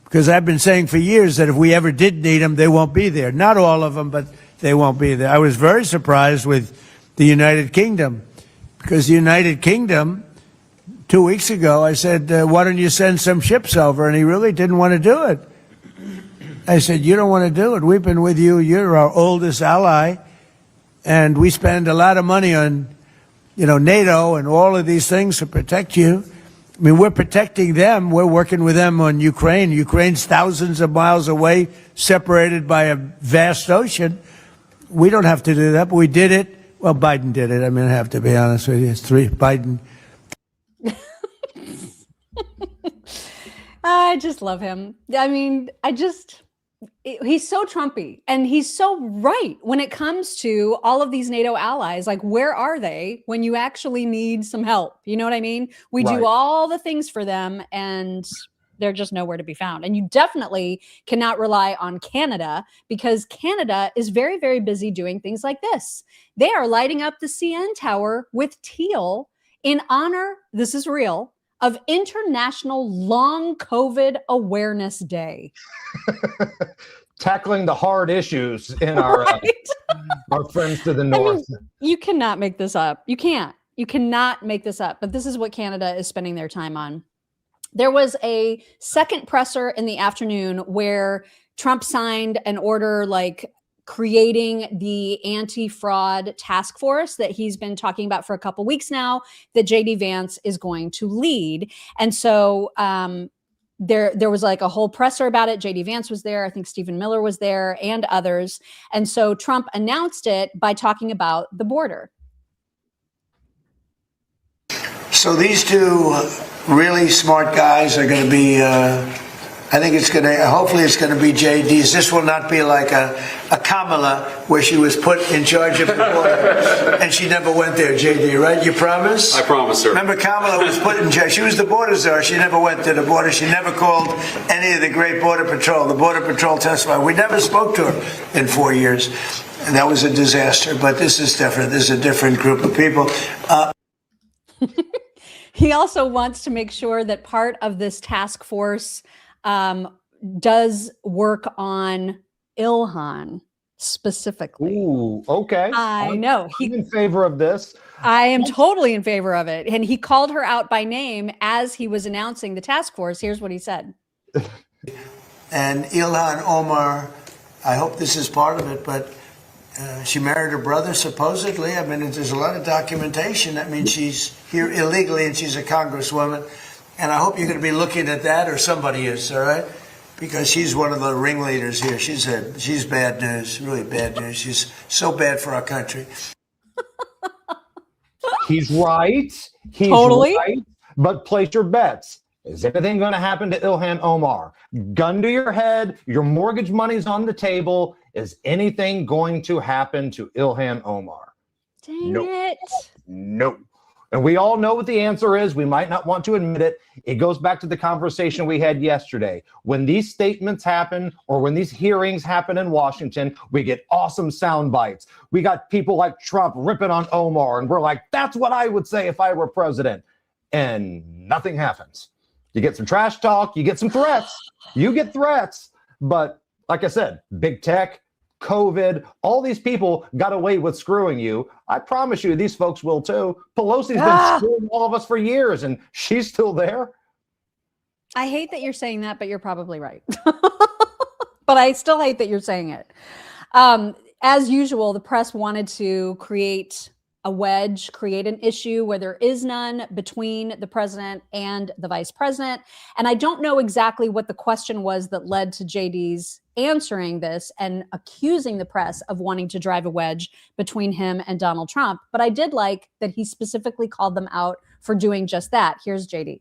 Because I've been saying for years that if we ever did need them, they won't be there. Not all of them, but they won't be there. I was very surprised with the United Kingdom, because the United Kingdom, 2 weeks ago, I said, why don't you send some ships over? And he really didn't want to do it. I said, you don't want to do it. We've been with you. You're our oldest ally. And we spend a lot of money on, NATO and all of these things to protect you. I mean, we're protecting them. We're working with them on Ukraine. Ukraine's thousands of miles away, separated by a vast ocean. We don't have to do that, but we did it. Well, Biden did it. I mean, I have to be honest with you. It's Biden. I just love him. I mean, he's so Trumpy, and he's so right when it comes to all of these NATO allies. Like, where are they when you actually need some help? You know what I mean? We do all the things for them, and they're just nowhere to be found. And you definitely cannot rely on Canada, because Canada is very, very busy doing things like this. They are lighting up the CN Tower with teal in honor, this is real, of International Long COVID Awareness Day. Tackling the hard issues in our friends to the north. I mean, you cannot make this up. You can't. You cannot make this up. But this is what Canada is spending their time on. There was a second presser in the afternoon where Trump signed an order like creating the anti-fraud task force that he's been talking about for a couple weeks now, that JD Vance is going to lead. And so there was like a whole presser about it. JD Vance was there. I think Stephen Miller was there and others. And so Trump announced it by talking about the border. So these two really smart guys are going to be, hopefully it's going to be JD's. This will not be like a Kamala where she was put in charge of the border and she never went there, JD, right? You promise? I promise, sir. Remember, Kamala was put in charge. She was the border czar. She never went to the border. She never called any of the great border patrol. The border patrol testified. We never spoke to her in 4 years. And that was a disaster. But this is different. This is a different group of people. He also wants to make sure that part of this task force does work on Ilhan specifically. Ooh, okay. I know. I'm in favor of this. I am totally in favor of it. And he called her out by name as he was announcing the task force. Here's what he said. And Ilhan Omar, I hope this is part of it, but she married her brother, supposedly. I mean, there's a lot of documentation. That means she's here illegally and she's a congresswoman. And I hope you're going to be looking at that, or somebody is, all right? because she's one of the ringleaders here. She's bad news, really bad news. She's so bad for our country. He's right. He's Totally. right. But place your bets. Is anything going to happen to Ilhan Omar? Gun to your head. Your mortgage money's on the table. Is anything going to happen to Ilhan Omar? Dang Nope. it. No. And we all know what the answer is. We might not want to admit it. It goes back to the conversation we had yesterday. When these statements happen or when these hearings happen in Washington, we get awesome sound bites. We got people like Trump ripping on Omar, and we're like, that's what I would say if I were president. And nothing happens. You get some trash talk, you get some threats. You get threats. But like I said, big tech, COVID, all these people got away with screwing you. I promise you, these folks will too. Pelosi's been screwing all of us for years, and she's still there. I hate that you're saying that, but you're probably right. But I still hate that you're saying it. As usual, the press wanted to create a wedge, create an issue where there is none between the president and the vice president. And I don't know exactly what the question was that led to JD's answering this and accusing the press of wanting to drive a wedge between him and Donald Trump. But I did like that he specifically called them out for doing just that. Here's JD.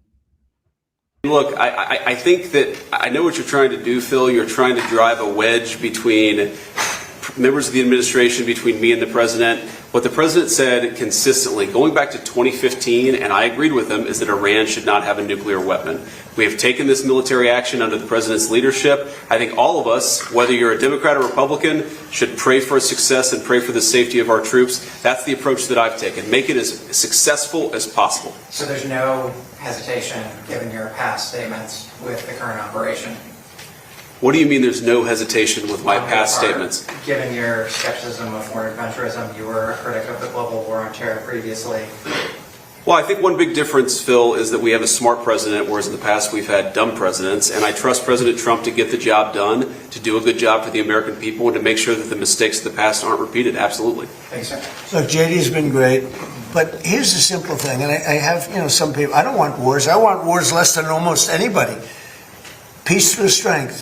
Look, I think that I know what you're trying to do, Phil. You're trying to drive a wedge between members of the administration, between me and the president. What the president said consistently, going back to 2015, and I agreed with him, is that Iran should not have a nuclear weapon. We have taken this military action under the president's leadership. I think all of us, whether you're a Democrat or Republican, should pray for its success and pray for the safety of our troops. That's the approach that I've taken. Make it as successful as possible. So there's no hesitation, given your past statements, with the current operation? What do you mean there's no hesitation with my past statements? Given your skepticism of foreign adventurism, you were a critic of the global war on terror previously. Well, I think one big difference, Phil, is that we have a smart president, whereas in the past we've had dumb presidents. And I trust President Trump to get the job done, to do a good job for the American people, and to make sure that the mistakes of the past aren't repeated. Absolutely. Thanks, sir. Look, JD's been great, but here's the simple thing, and I have, some people, I don't want wars. I want wars less than almost anybody. Peace through strength.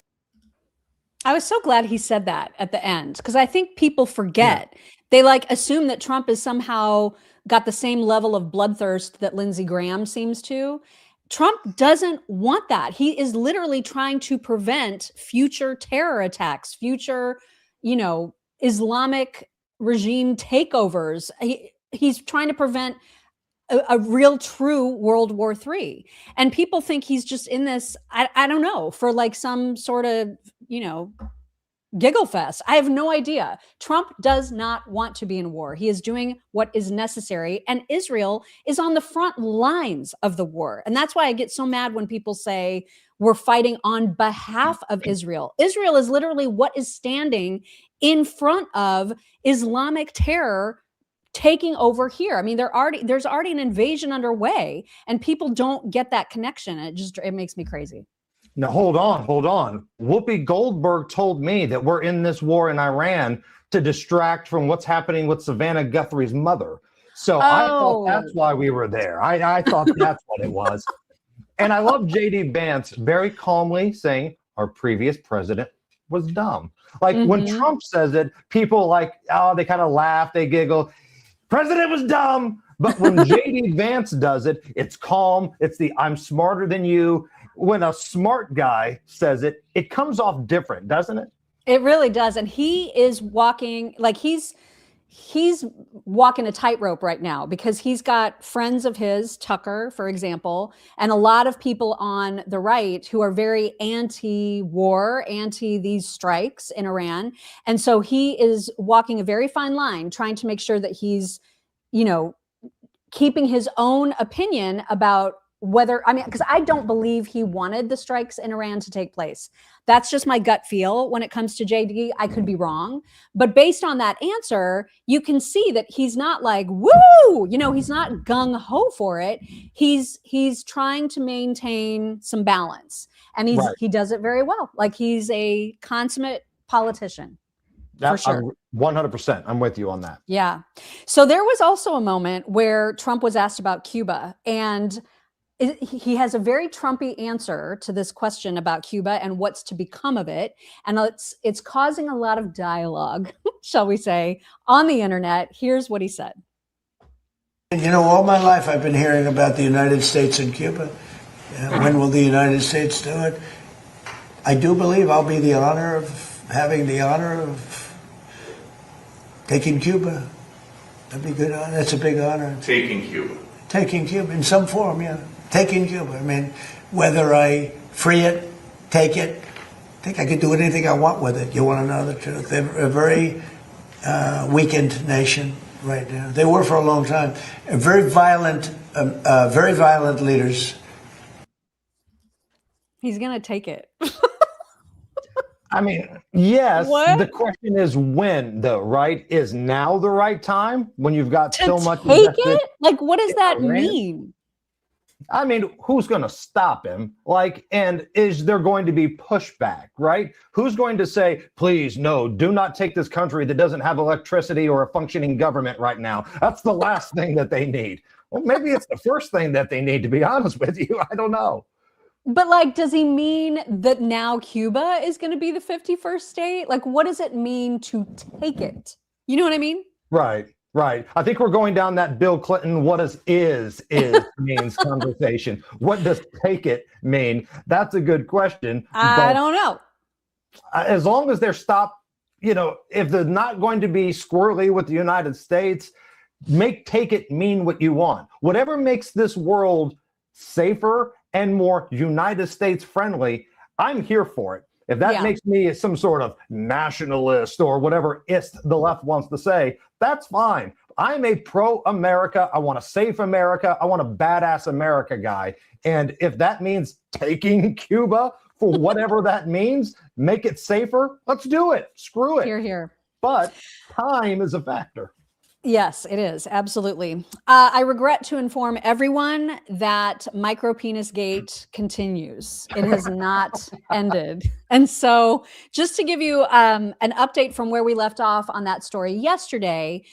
I was so glad he said that at the end, because I think people forget. Yeah. They assume that Trump is somehow got the same level of bloodthirst that Lindsey Graham seems to. Trump doesn't want that. He is literally trying to prevent future terror attacks, future, Islamic regime takeovers. He's trying to prevent a real true World War III. And people think he's just in this, I don't know, for some sort of, giggle fest. I have no idea. Trump does not want to be in war. He is doing what is necessary. And Israel is on the front lines of the war. And that's why I get so mad when people say we're fighting on behalf of Israel. Israel is literally what is standing in front of Islamic terror taking over here. I mean, there's already an invasion underway, and people don't get that connection. It makes me crazy. Now, hold on. Whoopi Goldberg told me that we're in this war in Iran to distract from what's happening with Savannah Guthrie's mother. So I thought that's why we were there. I thought that's what it was. And I love JD Vance very calmly saying our previous president was dumb. When Trump says it, people they kind of laugh, they giggle. President was dumb. But when JD Vance does it, it's calm. It's the I'm smarter than you. When a smart guy says it, it comes off different, doesn't it? It really does. And he is walking he's walking a tightrope right now, because he's got friends of his, Tucker, for example, and a lot of people on the right who are very anti-war, anti these strikes in Iran. And so he is walking a very fine line, trying to make sure that he's, keeping his own opinion about because I don't believe he wanted the strikes in Iran to take place. That's just my gut feel when it comes to JD. I could be wrong. But based on that answer, you can see that he's not woo, he's not gung-ho for it. He's trying to maintain some balance. And he does it very well. He's a consummate politician. For sure. 100%. I'm with you on that. Yeah. So there was also a moment where Trump was asked about Cuba, and he has a very Trumpy answer to this question about Cuba and what's to become of it. And it's causing a lot of dialogue, shall we say, on the internet. Here's what he said. You know, all my life I've been hearing about the United States and Cuba. When will the United States do it? I do believe I'll be having the honor of taking Cuba. That'd be good. That's a big honor. Taking Cuba. Taking Cuba in some form, yeah. Taking Cuba. I mean, whether I free it, take it, I think I could do anything I want with it. You want to know the truth? They're a very weakened nation right now. They were for a long time. Very violent leaders. He's going to take it. I mean, yes. What? The question is when, though, right? Is now the right time when you've got so much? Take it? Like, what does that mean? I mean, who's going to stop him? Like, and is there going to be pushback, right? Who's going to say, please, no, do not take this country that doesn't have electricity or a functioning government right now? That's the last thing that they need. Well, maybe it's the first thing that they need, to be honest with you. I don't know. But like, does he mean that now Cuba is going to be the 51st state? Like, what does it mean to take it? You know what I mean? Right. Right. I think we're going down that Bill Clinton, what does is means conversation. What does take it mean? That's a good question. I don't know. As long as they're stopped, you know, if they're not going to be squirrely with the United States, take it mean what you want. Whatever makes this world safer and more United States friendly, I'm here for it. If that makes me some sort of nationalist or whatever the left wants to say, that's fine. I'm a pro-America. I want a safe America. I want a badass America guy. And if that means taking Cuba for whatever that means, make it safer, let's do it. Screw it. Hear, hear. But time is a factor. Yes, it is. Absolutely. I regret to inform everyone that micropenis gate continues. It has not ended. And so just to give you an update from where we left off on that story yesterday,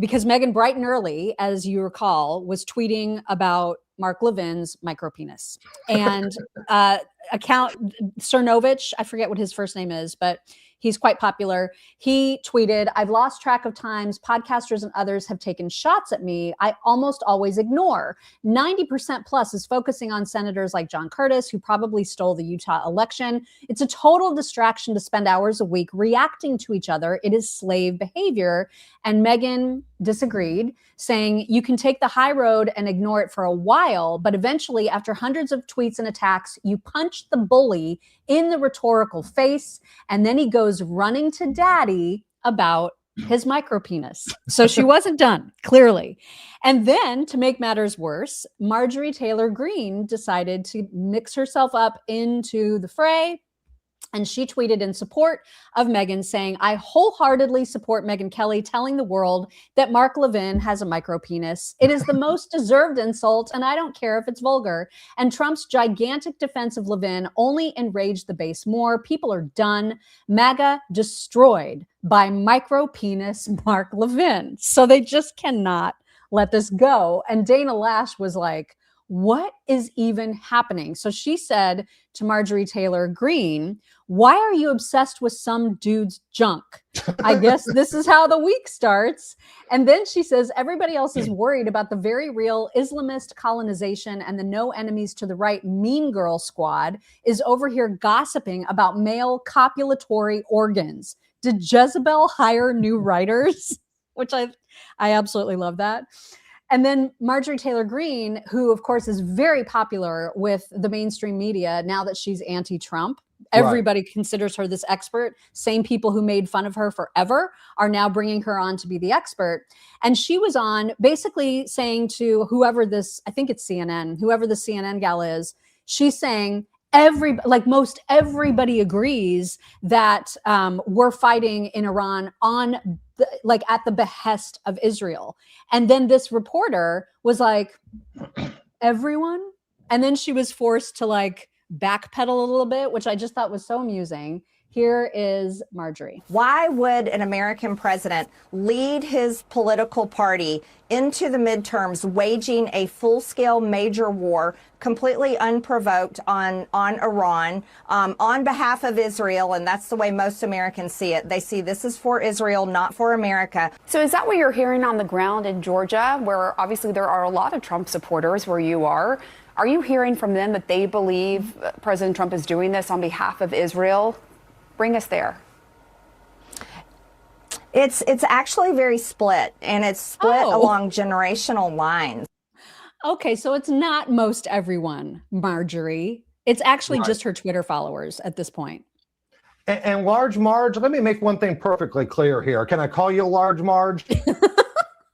because Megyn bright and early, as you recall, was tweeting about Mark Levin's micropenis. And Cernovich, I forget what his first name is, but he's quite popular. He tweeted, I've lost track of times podcasters and others have taken shots at me. I almost always ignore. 90% plus is focusing on senators like John Curtis, who probably stole the Utah election. It's a total distraction to spend hours a week reacting to each other. It is slave behavior. And Megyn disagreed, saying you can take the high road and ignore it for a while, but eventually, after hundreds of tweets and attacks, you punch the bully in the rhetorical face, and then he goes running to daddy about his micropenis. So she wasn't done, clearly. And then, to make matters worse, Marjorie Taylor Greene decided to mix herself up into the fray. And she tweeted in support of Megyn, saying, I wholeheartedly support megynkelly telling the world that Mark Levin has a micropenis. It is the most deserved insult, and I don't care if it's vulgar. And Trump's gigantic defense of Levin only enraged the base more. People are done. MAGA destroyed by micropenis Mark Levin. So they just cannot let this go. And Dana Lash was like, what is even happening? So she said to Marjorie Taylor Greene, why are you obsessed with some dude's junk? I guess this is how the week starts. And then she says, everybody else is worried about the very real Islamist colonization, and the no enemies to the right mean girl squad is over here gossiping about male copulatory organs. Did Jezebel hire new writers? Which I absolutely love that. And then Marjorie Taylor Greene, who, of course, is very popular with the mainstream media now that she's anti-Trump. Everybody considers her this expert. Same people who made fun of her forever are now bringing her on to be the expert. And she was on basically saying to whoever this, I think it's CNN, whoever the CNN gal is, she's saying, most everybody agrees that we're fighting in Iran on at the behest of Israel. And then this reporter was like, everyone? And then she was forced to backpedal a little bit, which I just thought was so amusing. Here is Marjorie. Why would an American president lead his political party into the midterms, waging a full-scale major war, completely unprovoked on Iran, on behalf of Israel? And that's the way most Americans see it. They see this is for Israel, not for America. So is that what you're hearing on the ground in Georgia, where obviously there are a lot of Trump supporters where you are? Are you hearing from them that they believe President Trump is doing this on behalf of Israel? Bring us there. It's actually very split, and it's split along generational lines. Okay, so it's not most everyone, Marjorie. It's actually just her Twitter followers at this point. And Large Marge, let me make one thing perfectly clear here. Can I call you Large Marge?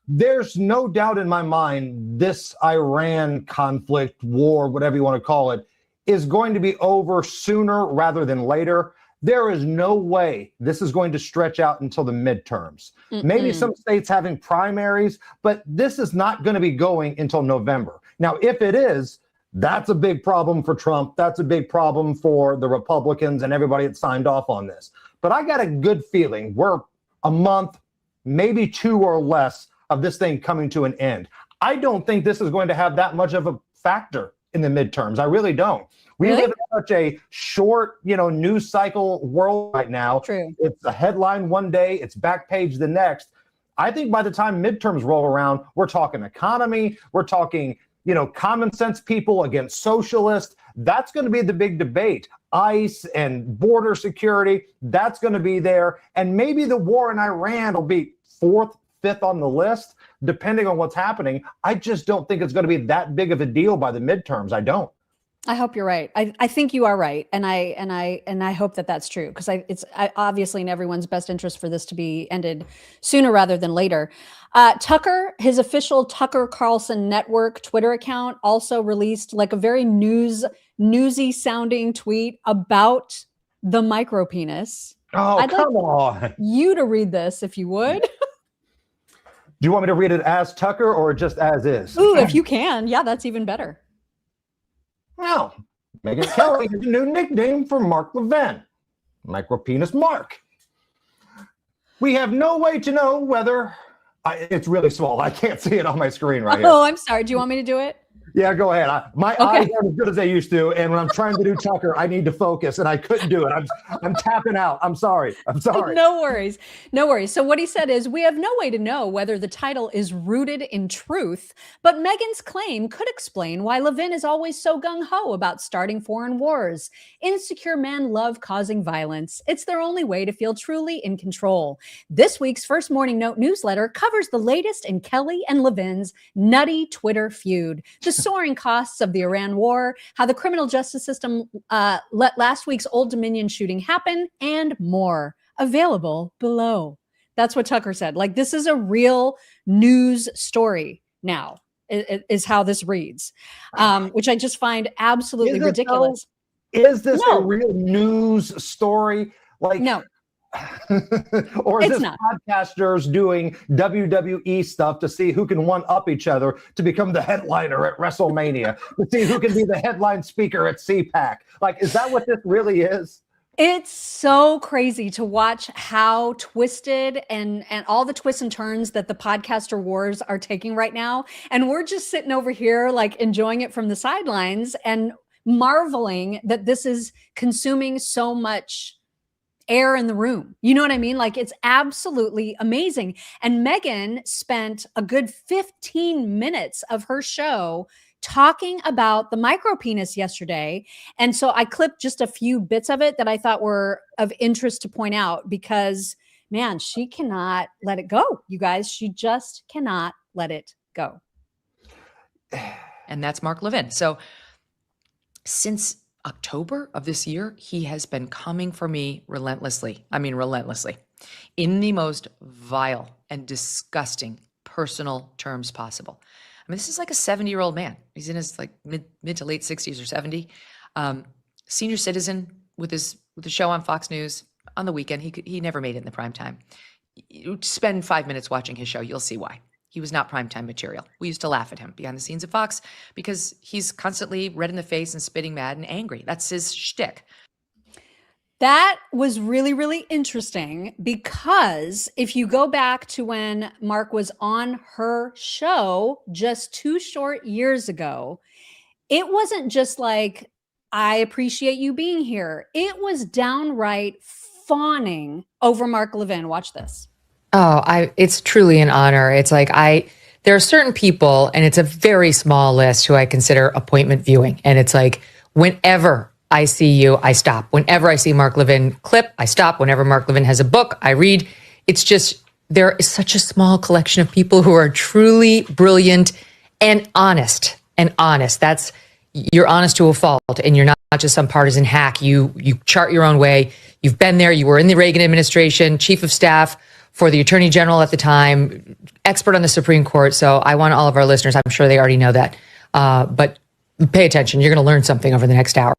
There's no doubt in my mind this Iran conflict, war, whatever you want to call it, is going to be over sooner rather than later. There is no way this is going to stretch out until the midterms. Maybe some states having primaries, but this is not going to be going until November. Now, if it is, that's a big problem for Trump. That's a big problem for the Republicans and everybody that signed off on this. But I got a good feeling we're a month, maybe two or less of this thing coming to an end. I don't think this is going to have that much of a factor in the midterms. I really don't. We live in such a short, news cycle world right now. True. It's a headline one day, it's back page the next. I think by the time midterms roll around, we're talking economy, we're talking, common sense people against socialists. That's going to be the big debate. ICE and border security, that's going to be there. And maybe the war in Iran will be fourth, fifth on the list, depending on what's happening. I just don't think it's going to be that big of a deal by the midterms. I don't. I hope you're right. I think you are right, and I hope that that's true, because it's obviously in everyone's best interest for this to be ended sooner rather than later. Tucker, his official Tucker Carlson Network Twitter account, also released like a very newsy sounding tweet about the micropenis. Oh, I'd come like on! You to read this if you would. Do you want me to read it as Tucker or just as is? Ooh, if you can, yeah, that's even better. Well, megynkelly is a new nickname for Mark Levin, micropenis Mark. We have no way to know whether it's really small. I can't see it on my screen right here. Oh, I'm sorry. Do you want me to do it? Yeah, go ahead. My eyes aren't as good as they used to, and when I'm trying to do Tucker, I need to focus, and I couldn't do it. I'm tapping out. I'm sorry. No worries. No worries. So what he said is, we have no way to know whether the title is rooted in truth, but Megyn's claim could explain why Levin is always so gung-ho about starting foreign wars. Insecure men love causing violence. It's their only way to feel truly in control. This week's First Morning Note newsletter covers the latest in Kelly and Levin's nutty Twitter feud, the soaring costs of the Iran war, how the criminal justice system let last week's Old Dominion shooting happen, and more. Available below. That's what Tucker said. Like, this is a real news story now, is how this reads, which I just find absolutely ridiculous. Is this a real news story? Like, no. Or is this podcasters doing WWE stuff to see who can one-up each other to become the headliner at WrestleMania, to see who can be the headline speaker at CPAC? Like, is that what this really is? It's so crazy to watch how twisted and all the twists and turns that the podcaster wars are taking right now. And we're just sitting over here like enjoying it from the sidelines and marveling that this is consuming so much air in the room. You know what I mean? Like, it's absolutely amazing. And Megyn spent a good 15 minutes of her show talking about the micropenis yesterday. And so I clipped just a few bits of it that I thought were of interest to point out, because, man, she cannot let it go. You guys, she just cannot let it go. And that's Mark Levin. So since October of this year, he has been coming for me relentlessly. I mean, relentlessly, in the most vile and disgusting personal terms possible. I mean, this is like a 70-year-old man. He's in his like mid to late 60s or 70. Senior citizen with the show on Fox News on the weekend. He never made it in the prime time. You spend 5 minutes watching his show, you'll see why. He was not primetime material. We used to laugh at him behind the scenes at Fox because he's constantly red in the face and spitting mad and angry. That's his shtick. That was really, really interesting because if you go back to when Mark was on her show just 2 short years ago, it wasn't just like, I appreciate you being here. It was downright fawning over Mark Levin. Watch this. It's truly an honor. It's like there are certain people, and it's a very small list, who I consider appointment viewing. And it's like, whenever I see you, I stop. Whenever I see Mark Levin clip, I stop. Whenever Mark Levin has a book, I read. It's just, there is such a small collection of people who are truly brilliant and honest. You're honest to a fault, and you're not just some partisan hack. You chart your own way. You've been there. You were in the Reagan administration, chief of staff for the attorney general at the time, expert on the Supreme Court. So I want all of our listeners, I'm sure they already know that, but pay attention. You're going to learn something over the next hour.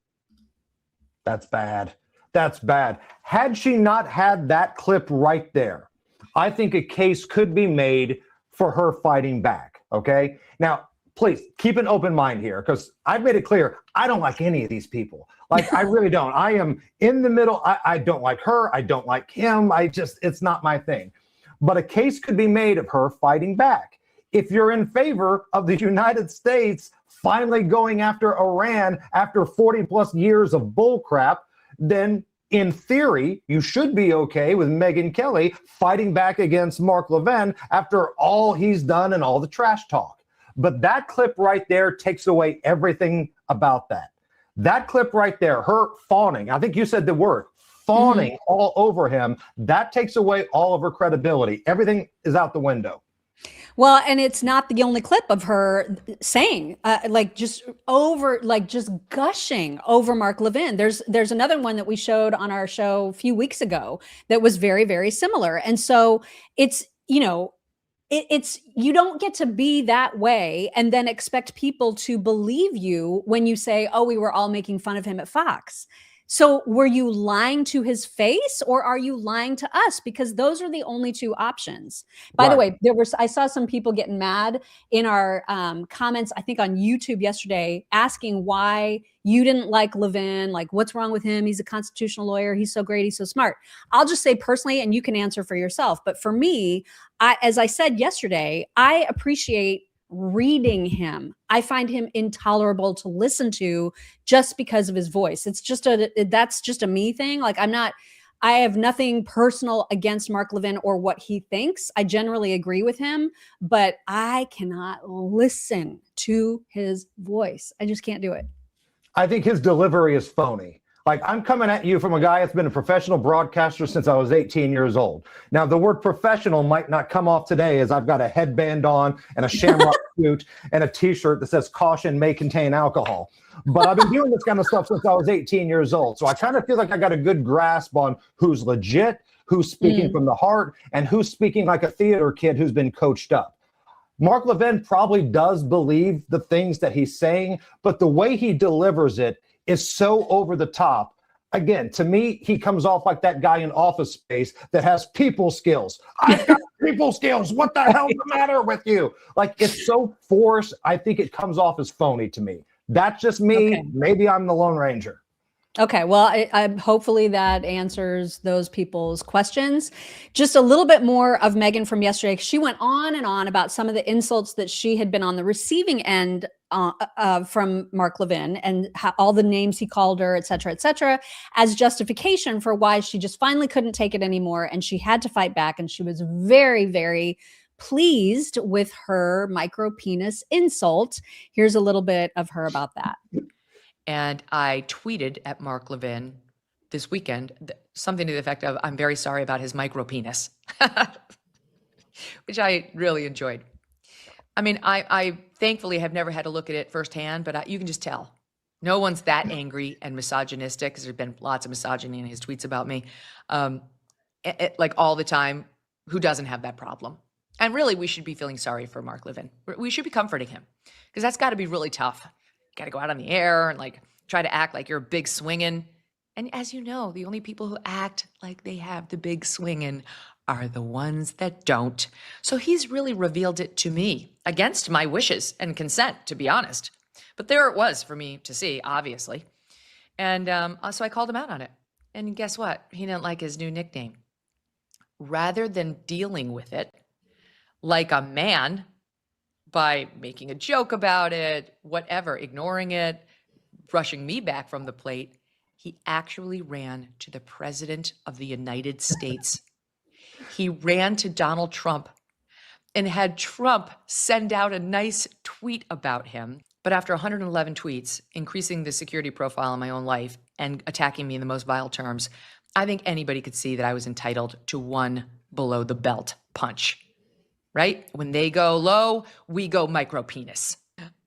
That's bad. That's bad. Had she not had that clip right there, I think a case could be made for her fighting back. Okay. Now, please keep an open mind here, because I've made it clear I don't like any of these people. Like, I really don't. I am in the middle. I don't like her. I don't like him. It's not my thing. But a case could be made of her fighting back. If you're in favor of the United States finally going after Iran after 40 plus years of bull crap, then in theory, you should be okay with Megynkelly fighting back against Mark Levin after all he's done and all the trash talk. But that clip right there takes away everything about that. That clip right there, her fawning, I think you said the word, fawning all over him, that takes away all of her credibility. Everything is out the window. Well, and it's not the only clip of her saying, just gushing over Mark Levin. There's another one that we showed on our show a few weeks ago that was very, very similar. And so it's, it's you don't get to be that way and then expect people to believe you when you say, oh, we were all making fun of him at Fox. So were you lying to his face, or are you lying to us? Because those are the only two options. By the way, I saw some people getting mad in our comments, I think on YouTube yesterday, asking why you didn't like Levin, like what's wrong with him? He's a constitutional lawyer. He's so great. He's so smart. I'll just say personally, and you can answer for yourself. But for me, as I said yesterday, I appreciate reading him. I find him intolerable to listen to just because of his voice. That's just a me thing. Like, I have nothing personal against Mark Levin or what he thinks. I generally agree with him, but I cannot listen to his voice. I just can't do it. I think his delivery is phony. Like, I'm coming at you from a guy that's been a professional broadcaster since I was 18 years old. Now, the word professional might not come off today, as I've got a headband on and a shamrock suit and a T-shirt that says caution may contain alcohol. But I've been doing this kind of stuff since I was 18 years old. So I kind of feel like I got a good grasp on who's legit, who's speaking from the heart, and who's speaking like a theater kid who's been coached up. Mark Levin probably does believe the things that he's saying, but the way he delivers it is so over the top. Again, to me, he comes off like that guy in Office Space that has people skills. I've got people skills. What the hell's the matter with you? Like, it's so forced. I think it comes off as phony to me. That's just me. Okay. Maybe I'm the Lone Ranger. Okay, well, I hopefully that answers those people's questions. Just a little bit more of Megyn from yesterday. She went on and on about some of the insults that she had been on the receiving end from Mark Levin, and all the names he called her, et cetera, as justification for why she just finally couldn't take it anymore, and she had to fight back. And she was very, very pleased with her micro penis insult. Here's a little bit of her about that. And I tweeted at Mark Levin this weekend something to the effect of, I'm very sorry about his micro penis, which I really enjoyed. I mean, I thankfully have never had to look at it firsthand, but you can just tell. No one's that angry and misogynistic, because there's been lots of misogyny in his tweets about me, like all the time. Who doesn't have that problem? And really, we should be feeling sorry for Mark Levin. We should be comforting him, because that's got to be really tough. Got to go out on the air and like try to act like you're a big swinging. And as you know, the only people who act like they have the big swinging are the ones that don't. So he's really revealed it to me against my wishes and consent, to be honest. But there it was for me to see, obviously. And so I called him out on it. And guess what? He didn't like his new nickname. Rather than dealing with it like a man by making a joke about it, whatever, ignoring it, brushing me back from the plate, he actually ran to the President of the United States. He ran to Donald Trump and had Trump send out a nice tweet about him. But after 111 tweets, increasing the security profile in my own life and attacking me in the most vile terms, I think anybody could see that I was entitled to one below the belt punch, right? When they go low, we go micro penis.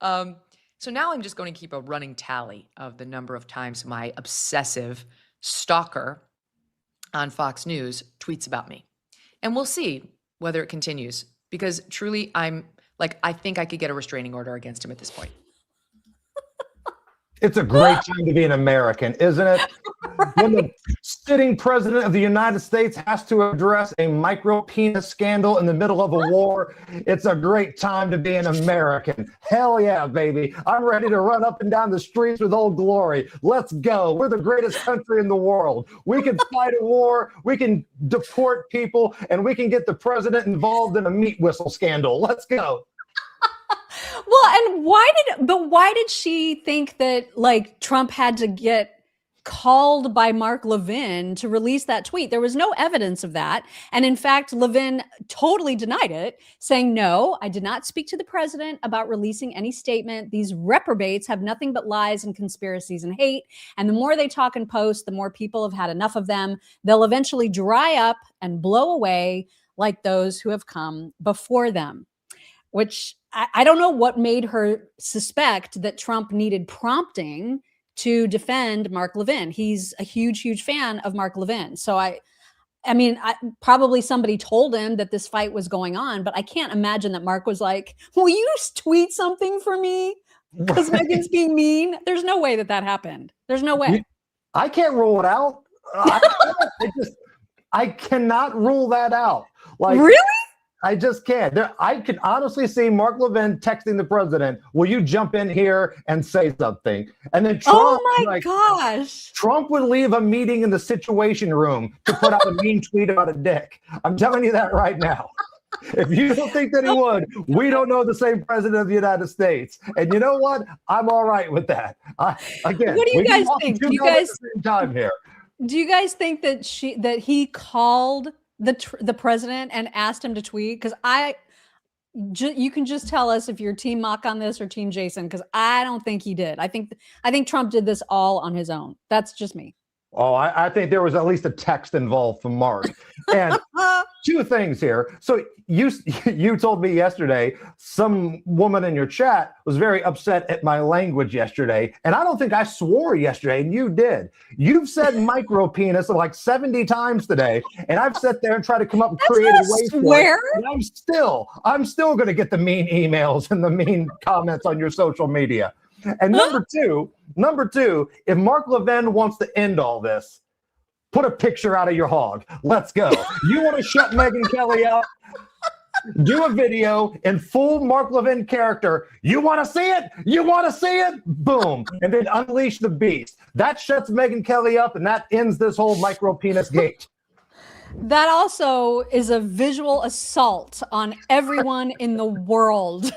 So now I'm just going to keep a running tally of the number of times my obsessive stalker on Fox News tweets about me. And we'll see whether it continues, because truly I think I could get a restraining order against him at this point. It's a great time to be an American, isn't it? When the sitting president of the United States has to address a micro penis scandal in the middle of a war, it's a great time to be an American. Hell yeah, baby. I'm ready to run up and down the streets with Old Glory. Let's go. We're the greatest country in the world. We can fight a war, we can deport people, and we can get the president involved in a meat whistle scandal. Let's go. Well, and why did she think that like Trump had to get called by Mark Levin to release that tweet? There was no evidence of that. And in fact, Levin totally denied it, saying, no, I did not speak to the president about releasing any statement. These reprobates have nothing but lies and conspiracies and hate. And the more they talk and post, the more people have had enough of them. They'll eventually dry up and blow away like those who have come before them. Which I don't know what made her suspect that Trump needed prompting to defend Mark Levin. He's a huge, huge fan of Mark Levin. So I mean, probably somebody told him that this fight was going on, but I can't imagine that Mark was like, will you tweet something for me? Because Megyn's being mean. There's no way that happened. There's no way. I can't rule it out. I cannot rule that out. Like, really? I just can't. I can honestly see Mark Levin texting the president, will you jump in here and say something? And then Trump, gosh. Trump would leave a meeting in the Situation Room to put out a mean tweet about a dick. I'm telling you that right now. If you don't think that he would, we don't know the same president of the United States. And you know what? I'm all right with that. Again, what do you guys think? Do you guys, at the same time here. Do you guys think that he called the president and asked him to tweet? Because you can just tell us if you're team Mock on this or team Jason, because I don't think he did. I think Trump did this all on his own. That's just me. Oh, I think there was at least a text involved from Mark. And two things here. So you told me yesterday some woman in your chat was very upset at my language yesterday. And I don't think I swore yesterday, and you did. You've said micro penis like 70 times today. And I've sat there and tried to come up with creative ways to swear. And I'm still going to get the mean emails and the mean comments on your social media. And number two, if Mark Levin wants to end all this, put a picture out of your hog. Let's go. You want to shut Megynkelly up? Do a video in full Mark Levin character. You want to see it? You want to see it? Boom. And then unleash the beast. That shuts Megynkelly up, and that ends this whole micro penis gate. That also is a visual assault on everyone in the world.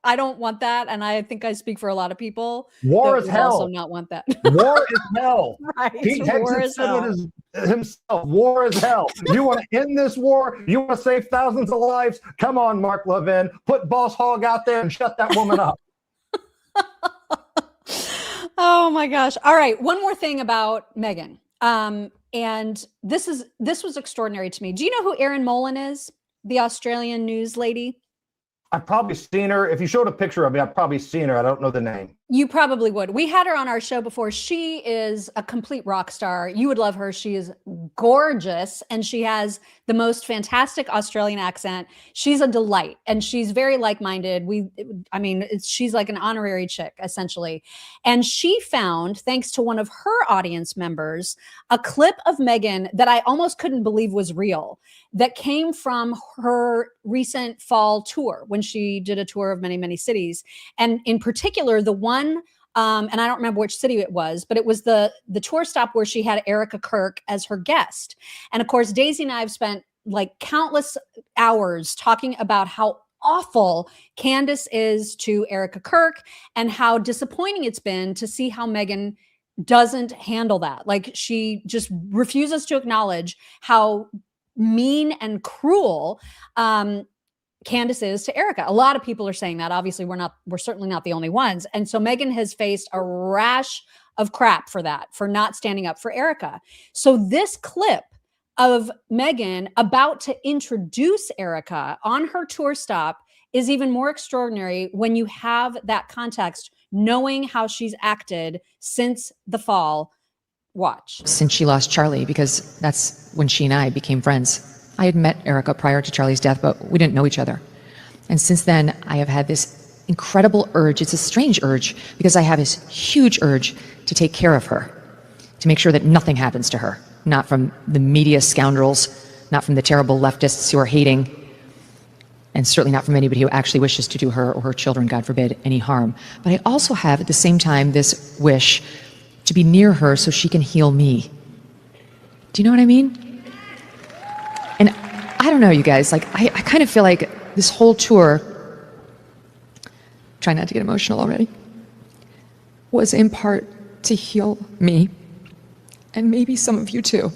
I don't want that, and I think I speak for a lot of people. War is hell. Also not want that. War is hell. Right. Pete Hegseth said it himself. War is hell. You want to end this war? You want to save thousands of lives? Come on, Mark Levin. Put Boss Hog out there and shut that woman up. Oh my gosh. All right. One more thing about Megyn. And this was extraordinary to me. Do you know who Erin Molan is? The Australian news lady? I've probably seen her. If you showed a picture of me, I've probably seen her. I don't know the name. You probably would. We had her on our show before. She is a complete rock star. You would love her. She is gorgeous, and she has the most fantastic Australian accent. She's a delight, and she's very like-minded. She's like an honorary chick, essentially. And she found, thanks to one of her audience members, a clip of Megyn that I almost couldn't believe was real, that came from her recent fall tour when she did a tour of many, many cities. And in particular, the one And I don't remember which city it was, but it was the tour stop where she had Erica Kirk as her guest. And of course, Daisy and I have spent like countless hours talking about how awful Candace is to Erica Kirk and how disappointing it's been to see how Megyn doesn't handle that. Like, she just refuses to acknowledge how mean and cruel Candace is to Erica. A lot of people are saying that. Obviously, we're certainly not the only ones. And so Megyn has faced a rash of crap for that, for not standing up for Erica. So this clip of Megyn about to introduce Erica on her tour stop is even more extraordinary when you have that context, knowing how she's acted since the fall. Watch. Since she lost Charlie, because that's when she and I became friends. I had met Erica prior to Charlie's death, but we didn't know each other. And since then, I have had this incredible urge. It's a strange urge because I have this huge urge to take care of her, to make sure that nothing happens to her. Not from the media scoundrels, not from the terrible leftists who are hating, and certainly not from anybody who actually wishes to do her or her children, God forbid, any harm. But I also have, at the same time, this wish to be near her so she can heal me. Do you know what I mean? And I don't know, you guys, like, I kind of feel like this whole tour, try not to get emotional already, was in part to heal me, and maybe some of you too.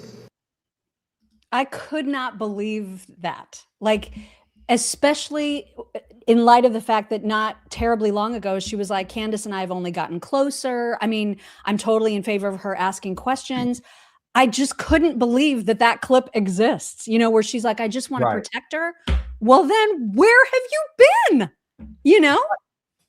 I could not believe that. Like, especially in light of the fact that not terribly long ago, she was like, Candace and I have only gotten closer. I mean, I'm totally in favor of her asking questions. I just couldn't believe that that clip exists, you know, where she's like, I just want to protect her. Well, then where have you been? You know?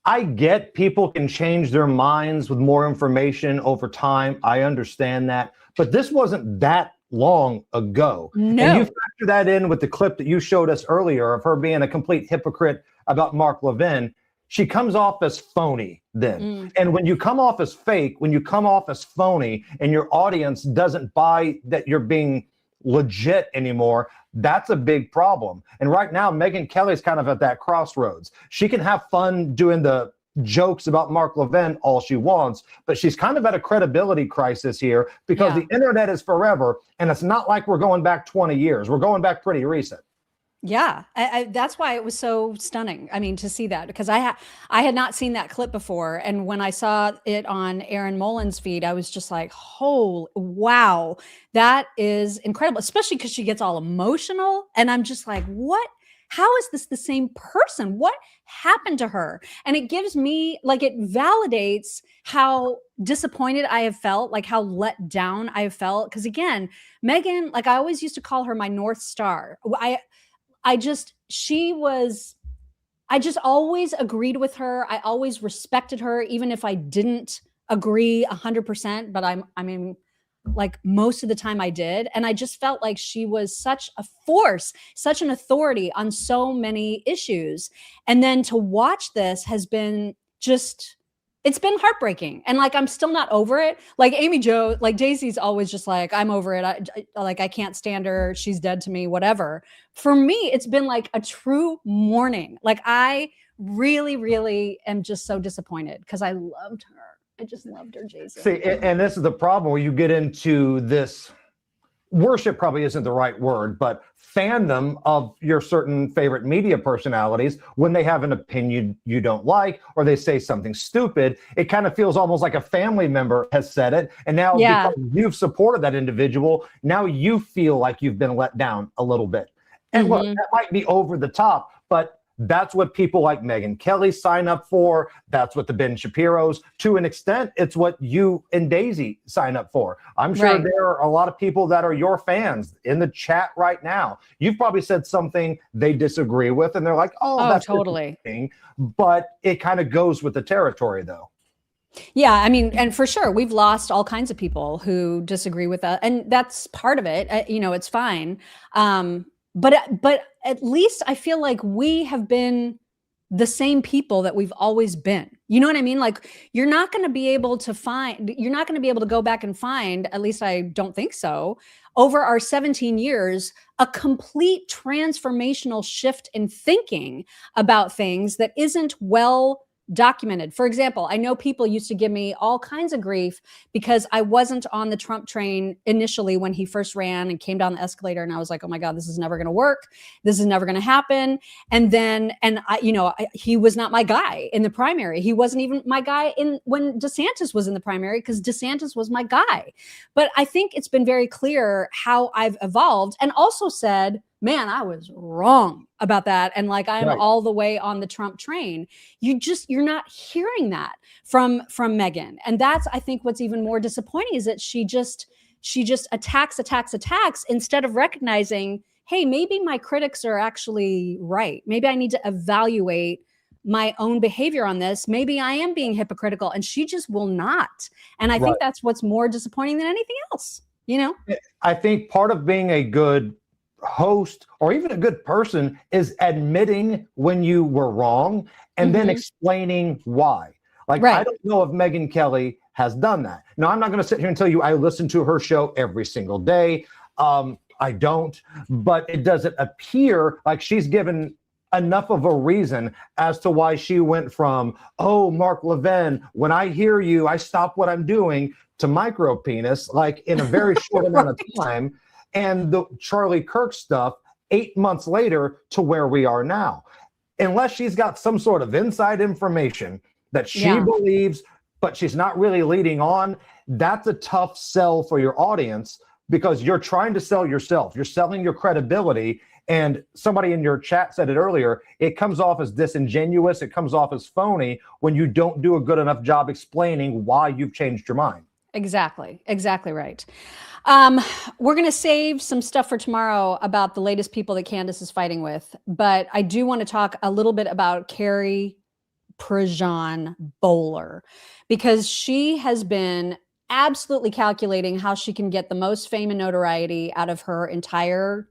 I get people can change their minds with more information over time. I understand that. But this wasn't that long ago. No. And you factor that in with the clip that you showed us earlier of her being a complete hypocrite about Mark Levin. She comes off as phony then. And when you come off as fake, when you come off as phony and your audience doesn't buy that you're being legit anymore, that's a big problem. And right now, Megynkelly's kind of at that crossroads. She can have fun doing the jokes about Mark Levin all she wants, but she's kind of at a credibility crisis here because the internet is forever. And it's not like we're going back 20 years. We're going back pretty recent. Yeah, that's why it was so stunning. I mean, to see that, because I had not seen that clip before. And when I saw it on Aaron Molin's feed, I was just like, oh, wow, that is incredible, especially because she gets all emotional. And I'm just like, what? How is this the same person? What happened to her? And it gives me, like, it validates how disappointed I have felt, like how let down I have felt. Because again, Megyn, like, I always used to call her my North Star. I just always agreed with her. I always respected her, even if I didn't agree 100%, but I mean, like, most of the time I did. And I just felt like she was such a force, such an authority on so many issues. And then to watch this has been just, it's been heartbreaking. And like, I'm still not over it. Like Amy Jo, like Daisy's always just like, I'm over it. I can't stand her. She's dead to me, whatever. For me, it's been like a true mourning. Like, I really, really am just so disappointed because I loved her. I just loved her, Jason. See, and this is the problem where you get into this, worship probably isn't the right word, but fandom of your certain favorite media personalities. When they have an opinion you don't like, or they say something stupid, it kind of feels almost like a family member has said it. And now because you've supported that individual, now you feel like you've been let down a little bit. And look, that might be over the top, but that's what people like Megynkelly sign up for. That's what the Ben Shapiros, to an extent, it's what you and Daisy sign up for. I'm sure there are a lot of people that are your fans in the chat right now. You've probably said something they disagree with, and they're like, oh that's totally. But it kind of goes with the territory, though. Yeah, I mean, and for sure, we've lost all kinds of people who disagree with that. And that's part of it. You know, it's fine. But at least I feel like we have been the same people that we've always been. You know what I mean? Like, you're not going to be able to go back and find, at least I don't think so, over our 17 years, a complete transformational shift in thinking about things that isn't well documented. For example, I know people used to give me all kinds of grief because I wasn't on the Trump train initially when he first ran and came down the escalator, and I was like, oh my God, this is never going to work. This is never going to happen. And then, he was not my guy in the primary. He wasn't even my guy when DeSantis was in the primary, because DeSantis was my guy. But I think it's been very clear how I've evolved, and also said, man, I was wrong about that. And like, I'm all the way on the Trump train. You're not hearing that from Megyn. And that's, I think, what's even more disappointing is that she just attacks instead of recognizing, hey, maybe my critics are actually right. Maybe I need to evaluate my own behavior on this. Maybe I am being hypocritical, and she just will not. And I think that's what's more disappointing than anything else, I think part of being a good host or even a good person is admitting when you were wrong and then explaining why. Like, I don't know if Megynkelly has done that. Now, I'm not going to sit here and tell you I listen to her show every single day. I don't, but it doesn't appear like she's given enough of a reason as to why she went from, oh, Mark Levin, when I hear you, I stop what I'm doing, to micro penis, like in a very short amount of time. And the Charlie Kirk stuff 8 months later to where we are now. Unless she's got some sort of inside information that she believes, but she's not really leading on, that's a tough sell for your audience, because you're trying to sell yourself. You're selling your credibility. And somebody in your chat said it earlier, it comes off as disingenuous. It comes off as phony when you don't do a good enough job explaining why you've changed your mind. Exactly right. We're going to save some stuff for tomorrow about the latest people that Candace is fighting with, but I do want to talk a little bit about Carrie Prejean Bowler, because she has been absolutely calculating how she can get the most fame and notoriety out of her entire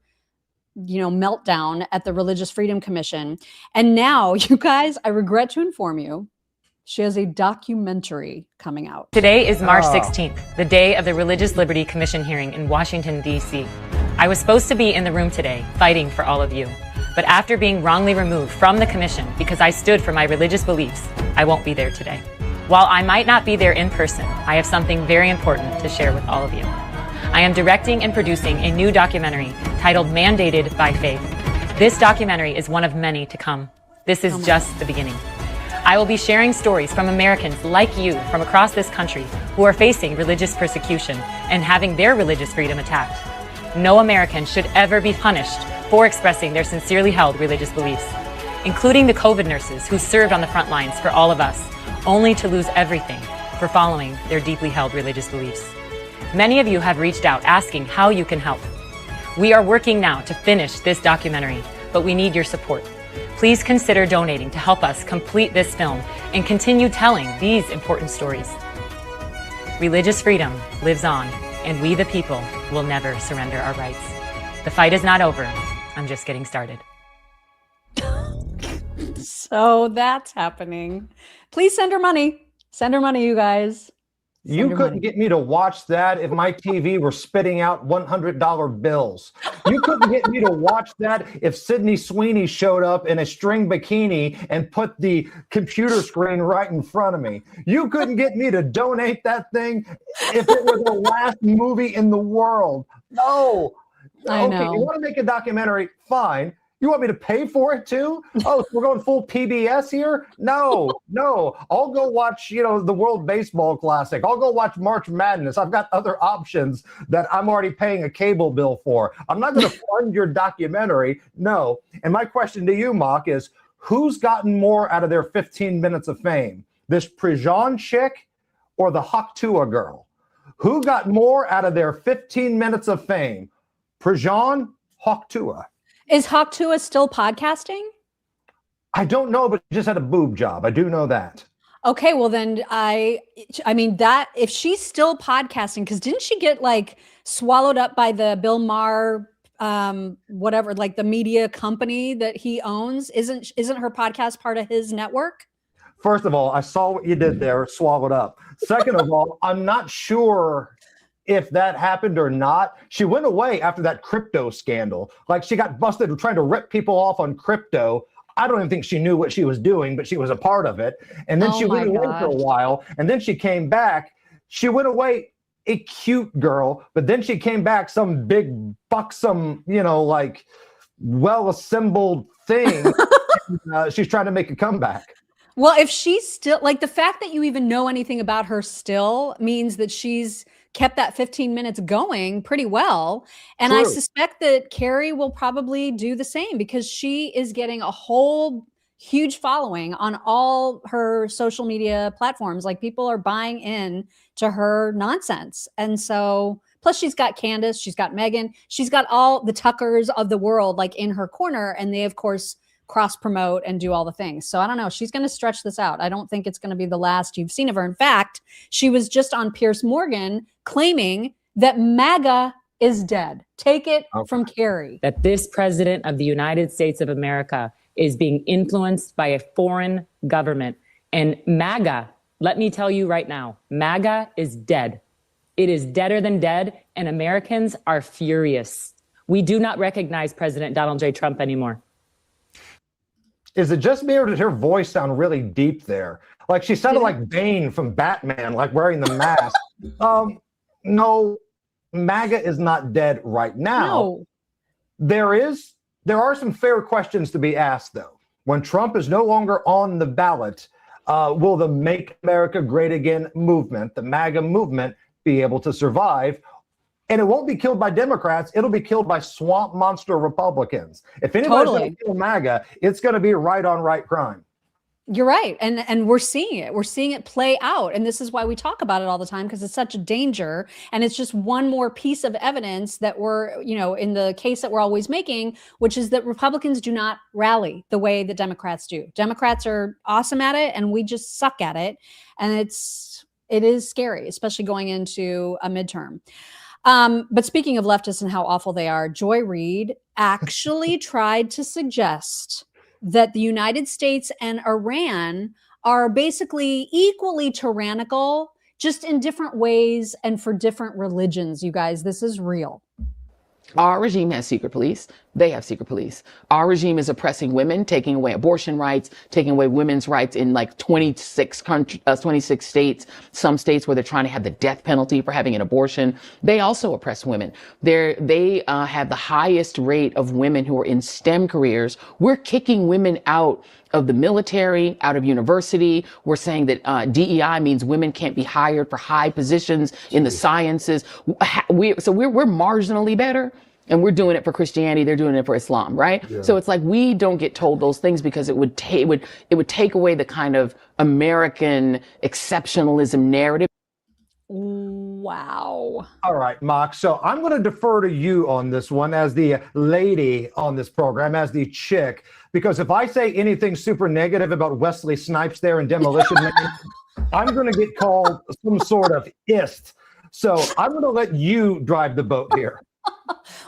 meltdown at the Religious Freedom Commission. And now, you guys, I regret to inform you, she has a documentary coming out. Today is March 16th, the day of the Religious Liberty Commission hearing in Washington, D.C. I was supposed to be in the room today, fighting for all of you. But after being wrongly removed from the commission because I stood for my religious beliefs, I won't be there today. While I might not be there in person, I have something very important to share with all of you. I am directing and producing a new documentary titled Mandated by Faith. This documentary is one of many to come. This is just the beginning. I will be sharing stories from Americans like you from across this country who are facing religious persecution and having their religious freedom attacked. No American should ever be punished for expressing their sincerely held religious beliefs, including the COVID nurses who served on the front lines for all of us, only to lose everything for following their deeply held religious beliefs. Many of you have reached out asking how you can help. We are working now to finish this documentary, but we need your support. Please consider donating to help us complete this film and continue telling these important stories. Religious freedom lives on, and we the people will never surrender our rights. The fight is not over. I'm just getting started. So that's happening. Please send her money. Send her money, you guys. You couldn't get me to watch that if my TV were spitting out $100 bills. You couldn't get me to watch that if Sydney Sweeney showed up in a string bikini and put the computer screen right in front of me. You couldn't get me to donate that thing if it was the last movie in the world. No. I know. Okay, you want to make a documentary? Fine. You want me to pay for it too? Oh, so we're going full PBS here? No. I'll go watch, the World Baseball Classic. I'll go watch March Madness. I've got other options that I'm already paying a cable bill for. I'm not going to fund your documentary. No. And my question to you, Mock, is who's gotten more out of their 15 minutes of fame? This Prejean chick or the Haktua girl? Who got more out of their 15 minutes of fame? Prejean, Haktua? Is Haktua still podcasting? I don't know, but she just had a boob job. I do know that. Okay, well then I mean that if she's still podcasting, because didn't she get swallowed up by the Bill Maher whatever, the media company that he owns? Isn't her podcast part of his network? First of all, I saw what you did there, swallowed up. Second of all, I'm not sure if that happened or not. She went away after that crypto scandal. She got busted trying to rip people off on crypto. I don't even think she knew what she was doing, but she was a part of it. And then she went away for a while, and then she came back. She went away a cute girl, but then she came back some big, buxom, like well-assembled thing. And, she's trying to make a comeback. Well, if she's still, like, the fact that you even know anything about her still means that she's kept that 15 minutes going pretty well. And I suspect that Carrie will probably do the same because she is getting a whole huge following on all her social media platforms. Like, people are buying in to her nonsense. And so, plus she's got Candace, she's got Megyn, she's got all the Tuckers of the world like in her corner. And they, of course, cross promote and do all the things. So I don't know. She's going to stretch this out. I don't think it's going to be the last you've seen of her. In fact, she was just on Piers Morgan claiming that MAGA is dead. Take it from Carrie. That this president of the United States of America is being influenced by a foreign government. And MAGA, let me tell you right now, MAGA is dead. It is deader than dead, and Americans are furious. We do not recognize President Donald J. Trump anymore. Is it just me, or did her voice sound really deep there? Like she sounded like Bane from Batman, like wearing the mask. No, MAGA is not dead right now. No. There are some fair questions to be asked, though. When Trump is no longer on the ballot, will the Make America Great Again movement, the MAGA movement, be able to survive? And it won't be killed by Democrats. It'll be killed by swamp monster Republicans. If anybody's going to kill MAGA, it's going to be right on right crime. You're right. And we're seeing it. We're seeing it play out. And this is why we talk about it all the time, because it's such a danger. And it's just one more piece of evidence that we're, in the case that we're always making, which is that Republicans do not rally the way that Democrats do. Democrats are awesome at it, and we just suck at it. And it is scary, especially going into a midterm. But speaking of leftists and how awful they are, Joy Reid actually tried to suggest that the United States and Iran are basically equally tyrannical, just in different ways and for different religions. You guys, this is real. Our regime has secret police. They have secret police. Our regime is oppressing women, taking away abortion rights, taking away women's rights in like 26 states, some states where they're trying to have the death penalty for having an abortion. They also oppress women. They have the highest rate of women who are in STEM careers. We're kicking women out of the military, out of university. We're saying that DEI means women can't be hired for high positions in the sciences. We're marginally better. And we're doing it for Christianity. They're doing it for Islam, right? Yeah. So it's like we don't get told those things because it would take away the kind of American exceptionalism narrative. Wow. All right, Mock. So I'm going to defer to you on this one as the lady on this program, as the chick, because if I say anything super negative about Wesley Snipes there in Demolition Man, I'm going to get called some sort of ist. So I'm going to let you drive the boat here.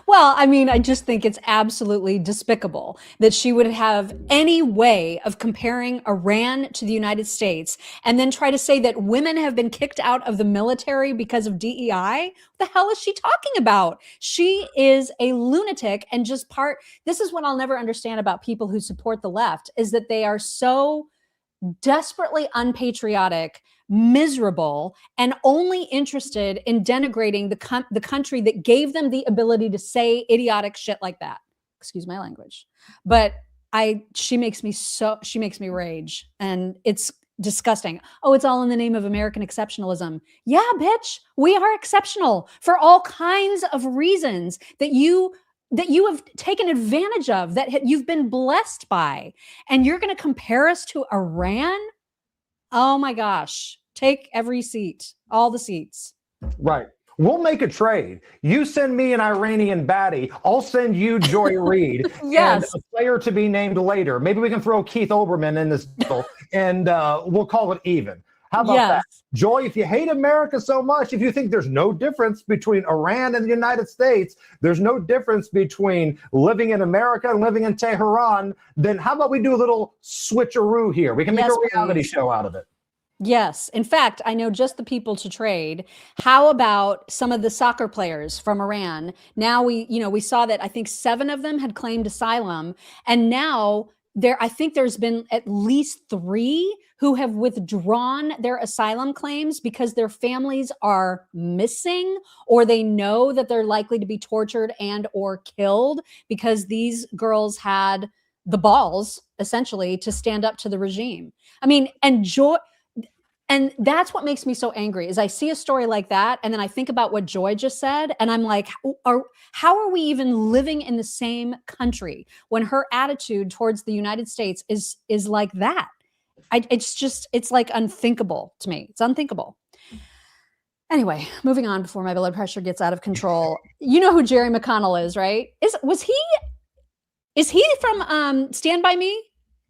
Well, I mean, I just think it's absolutely despicable that she would have any way of comparing Iran to the United States and then try to say that women have been kicked out of the military because of DEI. What the hell is she talking about? She is a lunatic and this is what I'll never understand about people who support the left, is that they are so desperately unpatriotic, miserable, and only interested in denigrating the country that gave them the ability to say idiotic shit like that. Excuse my language. But she makes me rage, and it's disgusting. Oh, it's all in the name of American exceptionalism. Yeah, bitch, we are exceptional for all kinds of reasons that you have taken advantage of, that you've been blessed by. And you're going to compare us to Iran? Oh my gosh. Take every seat, all the seats. Right. We'll make a trade. You send me an Iranian baddie. I'll send you Joy Reid. Yes. And a player to be named later. Maybe we can throw Keith Olbermann in this deal and we'll call it even. How about that? Joy, if you hate America so much, if you think there's no difference between Iran and the United States, there's no difference between living in America and living in Tehran, then how about we do a little switcheroo here? We can make a reality show out of it. Yes. In fact, I know just the people to trade. How about some of the soccer players from Iran? Now we saw that I think 7 of them had claimed asylum, and now I think there's been at least 3 who have withdrawn their asylum claims because their families are missing, or they know that they're likely to be tortured and or killed because these girls had the balls essentially to stand up to the regime. I mean, and that's what makes me so angry is I see a story like that. And then I think about what Joy just said. And I'm like, how are we even living in the same country when her attitude towards the United States is like that? It's like unthinkable to me. It's unthinkable. Anyway, moving on before my blood pressure gets out of control. You know who Jerry McConnell is, right? Is he from Stand By Me?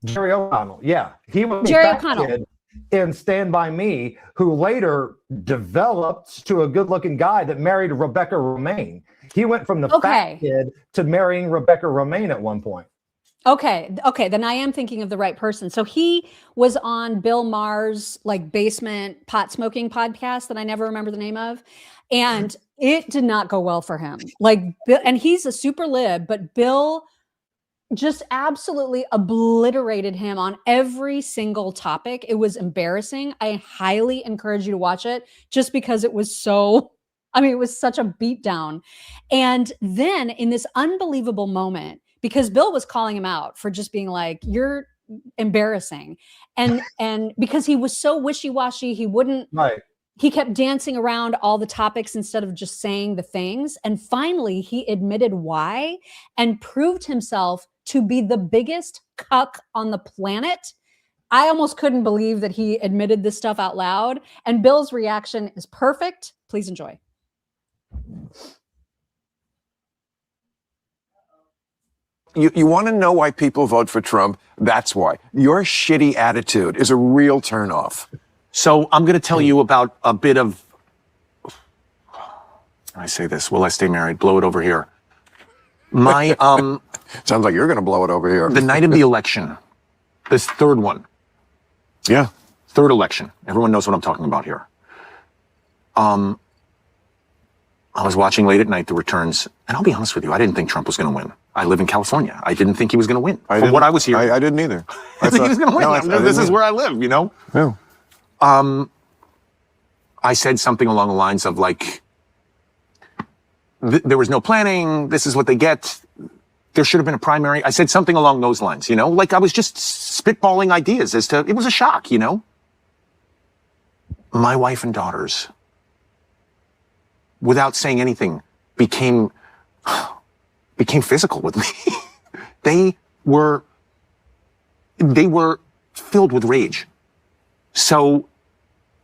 Jerry O'Connell. Yeah. He was Jerry that O'Connell kid in Stand By Me, who later developed to a good-looking guy that married Rebecca Romaine. He went from the fat kid to marrying Rebecca Romaine at one point. Okay, then I am thinking of the right person. So he was on Bill Maher's like basement pot smoking podcast that I never remember the name of, and it did not go well for him. Like, and he's a super lib, but Bill just absolutely obliterated him on every single topic. It was embarrassing. I highly encourage you to watch it just because it was so, I mean, it was such a beatdown. And then in this unbelievable moment, because Bill was calling him out for just being like, you're embarrassing. And because he was so wishy-washy, he wouldn't, he kept dancing around all the topics instead of just saying the things. And finally he admitted why and proved himself to be the biggest cuck on the planet. I almost couldn't believe that he admitted this stuff out loud. And Bill's reaction is perfect. Please enjoy. You want to know why people vote for Trump? That's why. Your shitty attitude is a real turnoff. So I'm going to tell you about a bit of, I say this, will I stay married? Blow it over here. My, sounds like you're going to blow it over here. The night of the election, this third one. Yeah. Third election. Everyone knows what I'm talking about here. I was watching late at night the returns, and I'll be honest with you, I didn't think Trump was going to win. I live in California. I didn't think he was going to win. From what I was hearing. I didn't either. I think he was going to win. No, this is where I live, you know? Yeah. I said something along the lines of like, there was no planning. This is what they get. There should have been a primary. I said something along those lines, you know? Like I was just spitballing ideas as to, it was a shock, you know? My wife and daughters, without saying anything, became physical with me. They were filled with rage. So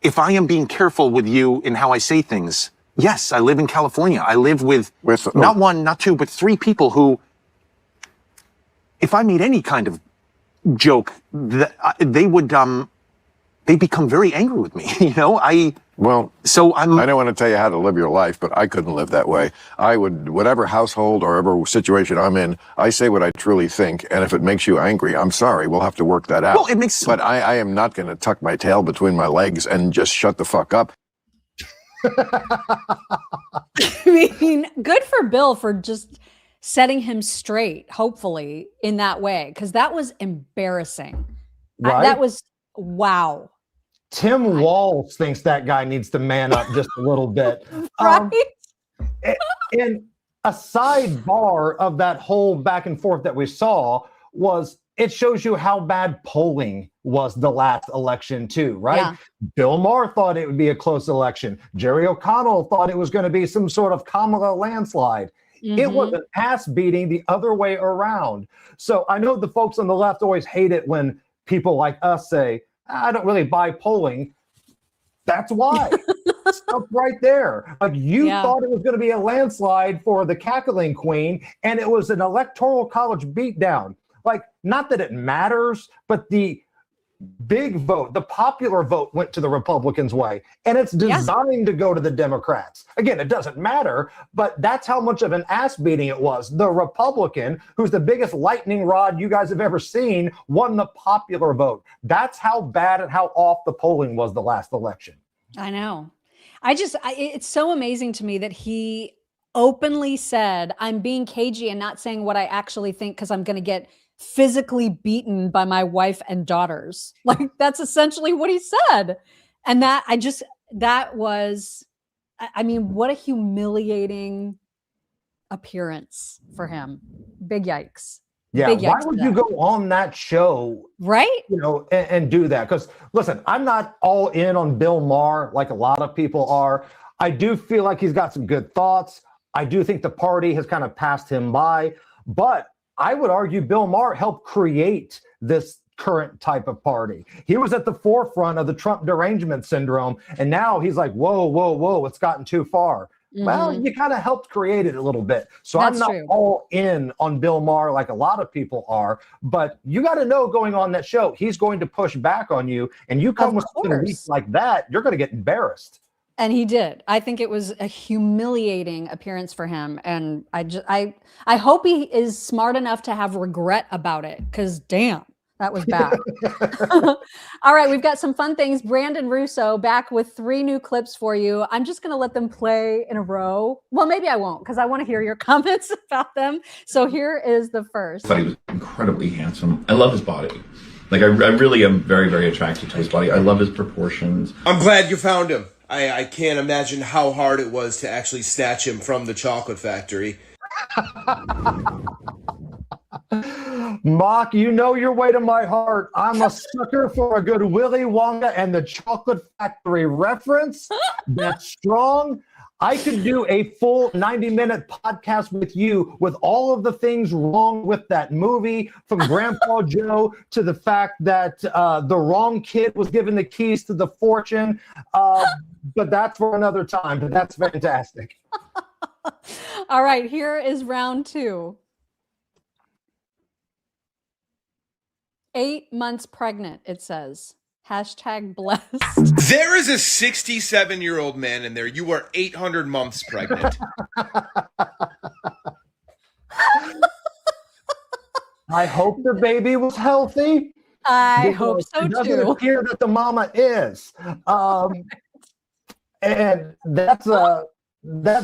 if I am being careful with you in how I say things, yes, I live in California. I live with not one, not two, but 3 people who, if I made any kind of joke, they would, they become very angry with me, you know? I don't want to tell you how to live your life, but I couldn't live that way. I would, whatever household or whatever situation I'm in, I say what I truly think, and if it makes you angry, I'm sorry, we'll have to work that out. Well, it makes... But I am not going to tuck my tail between my legs and just shut the fuck up. I mean, good for Bill for just setting him straight, hopefully, in that way, because that was embarrassing. Right? That was, wow. Tim Walz thinks that guy needs to man up just a little bit. Right? And a sidebar of that whole back and forth that we saw was it shows you how bad polling was the last election too, right? Yeah. Bill Maher thought it would be a close election. Jerry O'Connell thought it was going to be some sort of Kamala landslide. It was an ass beating the other way around. So I know the folks on the left always hate it when people like us say, I don't really buy polling. That's why. Stuff right there. Like you thought it was going to be a landslide for the cackling queen, and it was an electoral college beatdown. Like, not that it matters, but the big vote, the popular vote went to the Republicans' way, and it's designed to go to the Democrats. Again, it doesn't matter, but that's how much of an ass beating it was. The Republican, who's the biggest lightning rod you guys have ever seen, won the popular vote. That's how bad and how off the polling was the last election. I know. It's so amazing to me that he openly said, I'm being cagey and not saying what I actually think because I'm going to get physically beaten by my wife and daughters. Like, that's essentially what he said. And that was, I mean, what a humiliating appearance for him. Big yikes. Yeah, Big why yikes would to you that. go on that show, right? You know, and do that? Because listen, I'm not all in on Bill Maher like a lot of people are. I do feel like he's got some good thoughts. I do think the party has kind of passed him by, but I would argue Bill Maher helped create this current type of party. He was at the forefront of the Trump derangement syndrome, and now he's like, whoa, whoa, whoa, it's gotten too far. Well, you kind of helped create it a little bit. So That's I'm not true. all in on Bill Maher like a lot of people are, but you got to know going on that show, he's going to push back on you, and you come with something weak like that, you're going to get embarrassed. And he did. I think it was a humiliating appearance for him. And I hope he is smart enough to have regret about it, because damn, that was bad. All right, we've got some fun things. Brandon Russo back with 3 new clips for you. I'm just going to let them play in a row. Well, maybe I won't, because I want to hear your comments about them. So here is the first. I thought he was incredibly handsome. I love his body. Like, I really am very, very attracted to his body. I love his proportions. I'm glad you found him. I can't imagine how hard it was to actually snatch him from the chocolate factory. Mock, you know your way to my heart. I'm a sucker for a good Willy Wonka and the Chocolate Factory reference. That's strong. I could do a full 90-minute podcast with you with all of the things wrong with that movie, from Grandpa Joe to the fact that the wrong kid was given the keys to the fortune. But that's for another time. But that's fantastic. All right, here is round 2. 8 months pregnant, it says. #blessed. There is a 67-year-old man in there. You are 800 months pregnant. I hope the baby was healthy. I hope so it doesn't too. appear that the mama is. And that's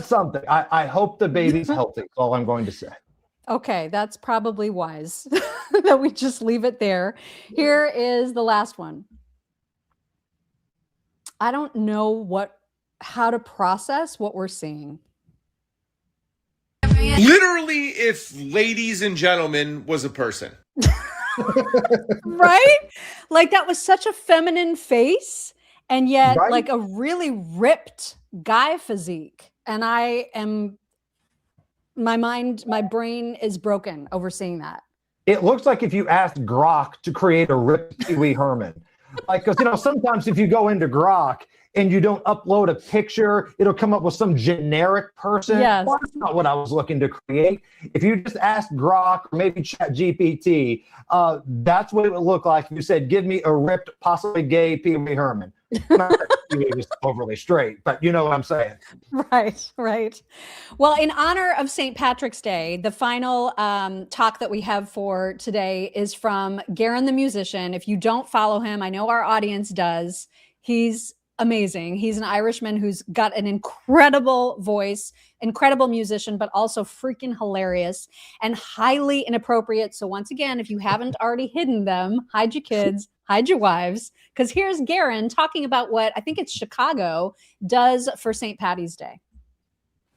something. I hope the baby's healthy. That's all I'm going to say. Okay, that's probably wise that we just leave it there. Here is the last one. I don't know how to process what we're seeing. Literally, if ladies and gentlemen was a person. Right? Like, that was such a feminine face, and yet Right? like a really ripped guy physique. And my brain is broken over seeing that. It looks like if you asked Grok to create a ripped Pee Wee Herman. Like, because sometimes if you go into Grok and you don't upload a picture, it'll come up with some generic person. Yes. Well, that's not what I was looking to create. If you just asked Grok or maybe ChatGPT, that's what it would look like if you said, give me a ripped, possibly gay Pee Wee Herman. Not that Pee Wee was overly straight, but you know what I'm saying. Right. Well, in honor of St. Patrick's Day, the final talk that we have for today is from Garen the musician. If you don't follow him, I know our audience does. He's amazing. He's an Irishman who's got an incredible voice, incredible musician, but also freaking hilarious and highly inappropriate. So once again, if you haven't already hidden them, hide your kids, hide your wives, because here's Garen talking about what I think it's Chicago does for St. Patty's Day.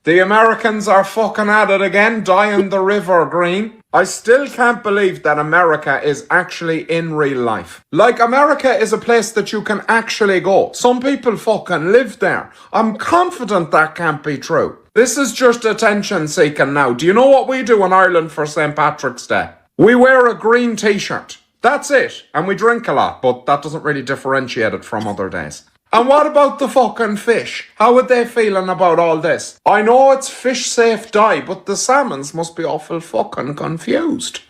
The Americans are fucking at it again, dyeing the river green. I still can't believe that America is actually in real life. Like, America is a place that you can actually go. Some people fucking live there. I'm confident that can't be true. This is just attention seeking now. Do you know what we do in Ireland for St. Patrick's Day? We wear a green t-shirt. That's it. And we drink a lot, but that doesn't really differentiate it from other days. And what about the fucking fish? How are they feeling about all this? I know it's fish safe day, but the salmons must be awful fucking confused.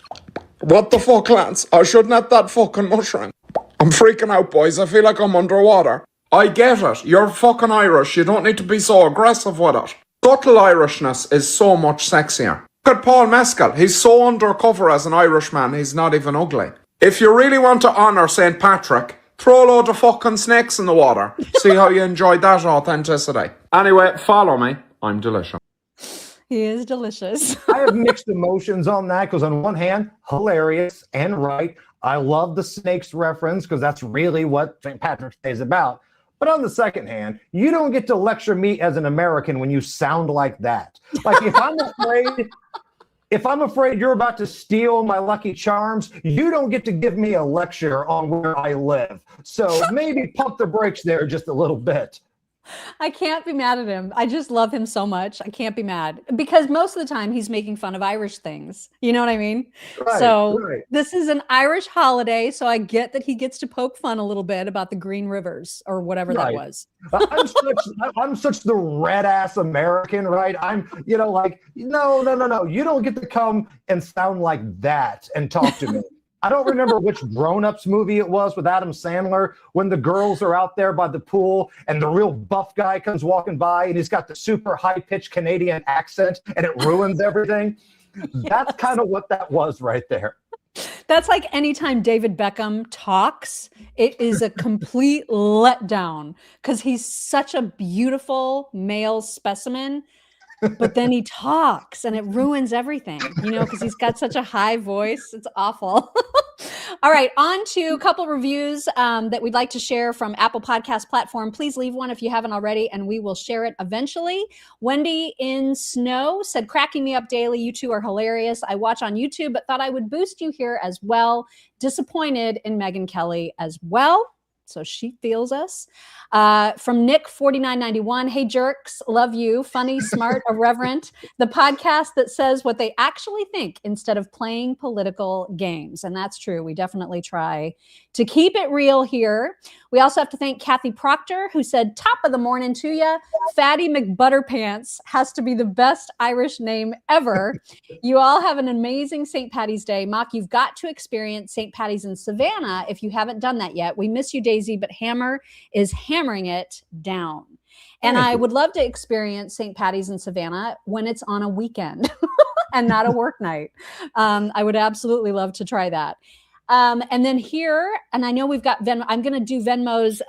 What the fuck, lads? I shouldn't have that fucking mushroom. I'm freaking out, boys. I feel like I'm underwater. I get it. You're fucking Irish. You don't need to be so aggressive with it. Subtle Irishness is so much sexier. Look at Paul Mescal. He's so undercover as an Irishman, he's not even ugly. If you really want to honour St. Patrick, throw a load of fucking snakes in the water. See how you enjoy that authenticity. Anyway, follow me. I'm delicious. He is delicious. I have mixed emotions on that because on one hand, hilarious and right. I love the snakes reference because that's really what St. Patrick's Day is about. But on the second hand, you don't get to lecture me as an American when you sound like that. Like if I'm afraid you're about to steal my Lucky Charms, you don't get to give me a lecture on where I live. So maybe pump the brakes there just a little bit. I can't be mad at him. I just love him so much. I can't be mad because most of the time he's making fun of Irish things. You know what I mean? Right, so right. This is an Irish holiday. So I get that he gets to poke fun a little bit about the Green Rivers or whatever that was. I'm such the red ass American, right? I'm, like, no. You don't get to come and sound like that and talk to me. I don't remember which Grown-Ups movie it was with Adam Sandler when the girls are out there by the pool and the real buff guy comes walking by and he's got the super high-pitched Canadian accent and it ruins everything. That's kind of what that was right there. That's like anytime David Beckham talks, it is a complete letdown because he's such a beautiful male specimen. But then he talks and it ruins everything, because he's got such a high voice. It's awful. All right, on to a couple reviews that we'd like to share from Apple Podcast platform. Please leave one if you haven't already, and we will share it eventually. Wendy in Snow said, cracking me up daily. You two are hilarious. I watch on YouTube, but thought I would boost you here as well. Disappointed in Megyn Kelly as well. So she feels us. From Nick 4991, hey jerks, love you, funny, smart, irreverent. The podcast that says what they actually think instead of playing political games. And that's true. We definitely try to keep it real here. We also have to thank Kathy Proctor, who said, top of the morning to ya. Fatty McButterpants has to be the best Irish name ever. You all have an amazing St. Paddy's Day. Mock, you've got to experience St. Paddy's in Savannah if you haven't done that yet. We miss you, Daisy, but Hammer is hammering it down. And I would love to experience St. Paddy's in Savannah when it's on a weekend and not a work night. I would absolutely love to try that. And then here, and I know we've got Venmo. I'm going to do Venmos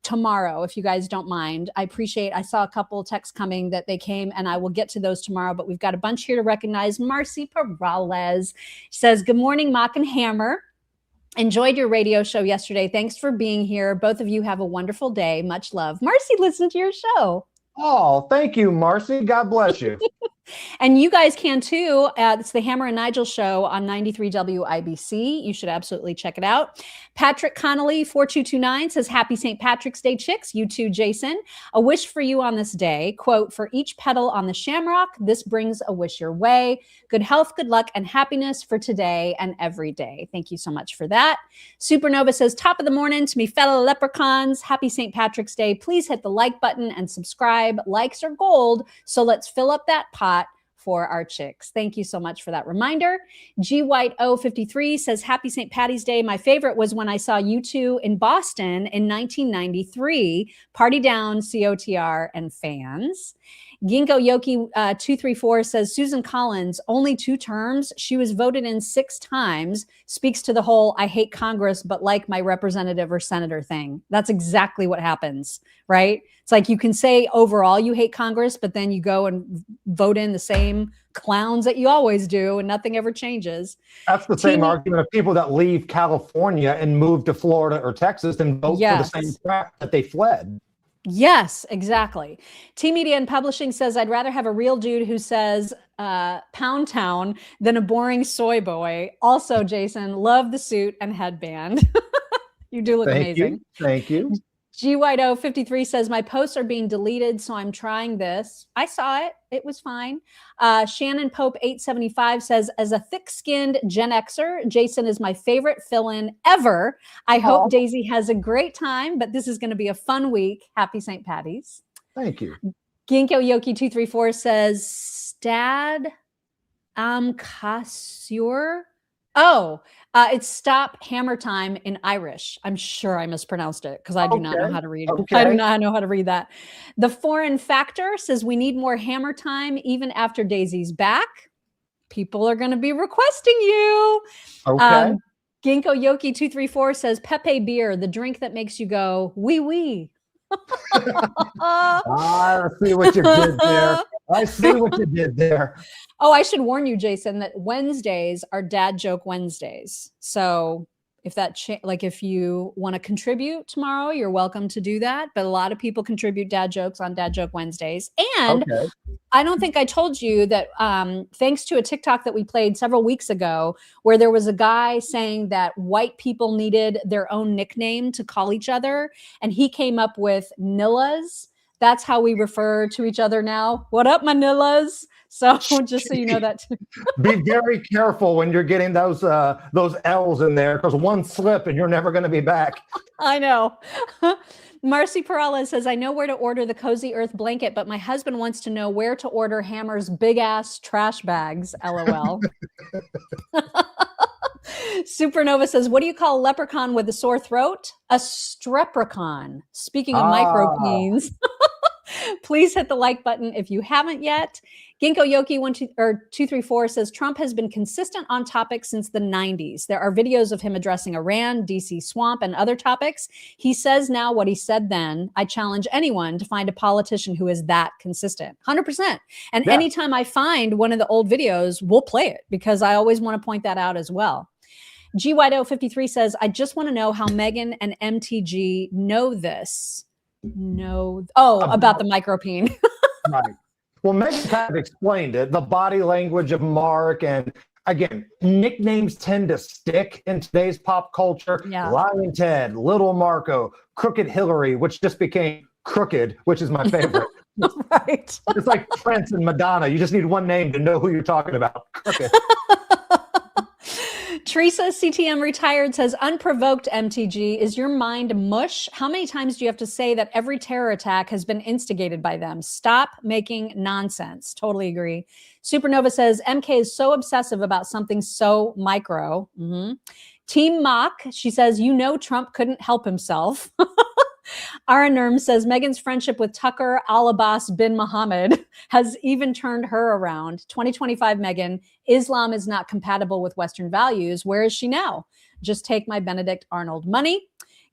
tomorrow, if you guys don't mind. I saw a couple texts coming that they came, and I will get to those tomorrow. But we've got a bunch here to recognize. Marcy Perales says, good morning, Mock and Hammer. Enjoyed your radio show yesterday. Thanks for being here. Both of you have a wonderful day. Much love. Marcy, listen to your show. Oh, thank you, Marcy. God bless you. And you guys can too. It's the Hammer and Nigel show on 93 WIBC. You should absolutely check it out. Patrick Connolly 4229 says, happy St. Patrick's Day, chicks. You too, Jason. A wish for you on this day. Quote, for each petal on the shamrock, this brings a wish your way. Good health, good luck, and happiness for today and every day. Thank you so much for that. Supernova says, top of the morning to me fellow leprechauns. Happy St. Patrick's Day. Please hit the like button and subscribe. Likes are gold. So let's fill up that pot for our chicks. Thank you so much for that reminder. G White 053 says, happy St. Paddy's Day. My favorite was when I saw you two in Boston in 1993. Party down, COTR and fans. Ginkgo Yoki 234 says, Susan Collins, only 2 terms. She was voted in 6 times. Speaks to the whole I hate Congress, but like my representative or senator thing. That's exactly what happens, right? It's like you can say overall you hate Congress, but then you go and vote in the same clowns that you always do and nothing ever changes. That's the same argument of people that leave California and move to Florida or Texas and vote for the same crap that they fled. Yes, exactly. T Media and Publishing says, I'd rather have a real dude who says Pound Town than a boring soy boy. Also, Jason, love the suit and headband. You do look amazing. Thank you. G White 053 says, my posts are being deleted, so I'm trying this. I saw it. It was fine. Shannon Pope 875 says, as a thick-skinned Gen Xer, Jason is my favorite fill-in ever. I hope Daisy has a great time, but this is going to be a fun week. Happy St. Paddy's. Thank you. Ginkgo Yoki 234 says, Stad Kasur. Oh, it's stop hammer time in Irish. I'm sure I mispronounced it because I do not know how to read it. Okay. I do not know how to read that. The Foreign Factor says we need more hammer time even after Daisy's back. People are going to be requesting you. Okay. Ginkgo Yoki 234 says Pepe beer, the drink that makes you go wee wee. I see what you did there. I see what you did there. Oh, I should warn you, Jason, that Wednesdays are Dad Joke Wednesdays. So if that if you want to contribute tomorrow, you're welcome to do that. But a lot of people contribute dad jokes on Dad Joke Wednesdays. And I don't think I told you that thanks to a TikTok that we played several weeks ago, where there was a guy saying that white people needed their own nickname to call each other, and he came up with Nillas. That's how we refer to each other now. What up, Manillas? So just so you know that too. Be very careful when you're getting those L's in there, because one slip and you're never going to be back. I know. Marcy Peralez says, I know where to order the Cozy Earth blanket, but my husband wants to know where to order Hammer's big ass trash bags. LOL. Supernova says, what do you call a leprechaun with a sore throat? A streprechon. Speaking of micropeens, please hit the like button if you haven't yet. Ginkgo Yoki 234 says, Trump has been consistent on topics since the 90s. There are videos of him addressing Iran, DC swamp, and other topics. He says now what he said then. I challenge anyone to find a politician who is that consistent. 100%. And anytime I find one of the old videos, we'll play it, because I always want to point that out as well. GYDO53 says, I just want to know how Megyn and MTG know this. About the micropene. Right. Well, Megyn kind of explained it, the body language of Mark. And again, nicknames tend to stick in today's pop culture. Yeah. Lying Ted, Little Marco, Crooked Hillary, which just became Crooked, which is my favorite. Right. It's like Prince and Madonna. You just need one name to know who you're talking about. Crooked. Teresa CTM retired says, unprovoked MTG, is your mind mush? How many times do you have to say that every terror attack has been instigated by them? Stop making nonsense. Totally agree. Supernova says, MK is so obsessive about something so micro. Team Mock, she says, Trump couldn't help himself. Aranerm says, Megyn's friendship with Tucker al-Abbas bin Mohammed has even turned her around. 2025 Megyn, Islam is not compatible with Western values. Where is she now? Just take my Benedict Arnold money.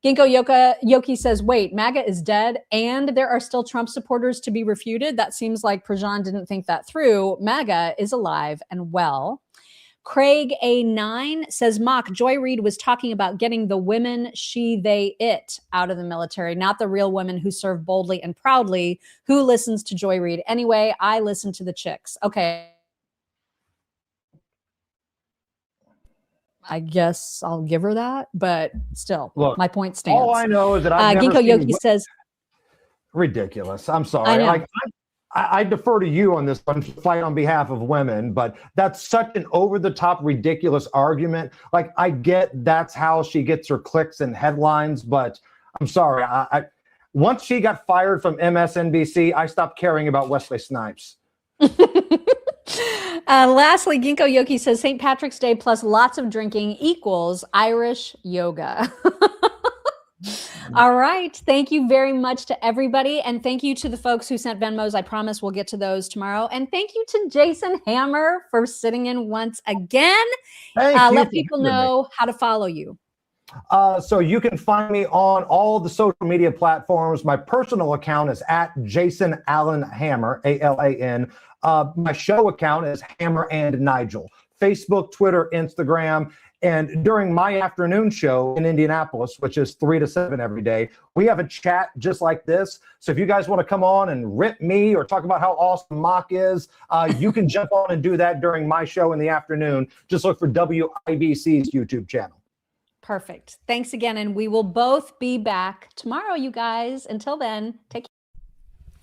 Ginkgo Yoki says, wait, MAGA is dead and there are still Trump supporters to be refuted? That seems like Prejean didn't think that through. MAGA is alive and well. Craig A9 says, Mock, Joy Reid was talking about getting the women, she, they, it out of the military, not the real women who serve boldly and proudly. Who listens to Joy Reid? Anyway, I listen to the chicks. Okay. I guess I'll give her that, but still, look, my point stands. All I know is that I've never Ginkgo Yoki says, ridiculous. I'm sorry. I defer to you on this one, fight on behalf of women, but that's such an over-the-top, ridiculous argument. Like, I get that's how she gets her clicks and headlines, but I'm sorry. Once she got fired from MSNBC, I stopped caring about Wesley Snipes. Lastly, Ginkgo Yoki says, St. Patrick's Day plus lots of drinking equals Irish yoga. All right. Thank you very much to everybody. And thank you to the folks who sent Venmos. I promise we'll get to those tomorrow. And thank you to Jason Hammer for sitting in once again. Let people know how to follow you. So you can find me on all the social media platforms. My personal account is at Jason Allen Hammer, ALAN. My show account is Hammer and Nigel. Facebook, Twitter, Instagram. And during my afternoon show in Indianapolis, which is 3 to 7 every day, we have a chat just like this. So if you guys want to come on and rip me or talk about how awesome Mock is, you can jump on and do that during my show in the afternoon. Just look for WIBC's YouTube channel. Perfect. Thanks again. And we will both be back tomorrow, you guys. Until then, take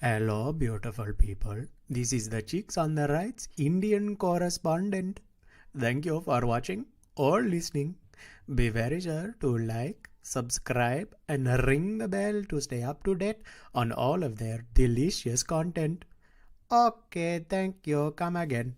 care. Hello, beautiful people. This is the Chicks on the Right's Indian correspondent. Thank you for watching or listening. Be very sure to like, subscribe, and ring the bell to stay up to date on all of their delicious content. Okay, thank you. Come again.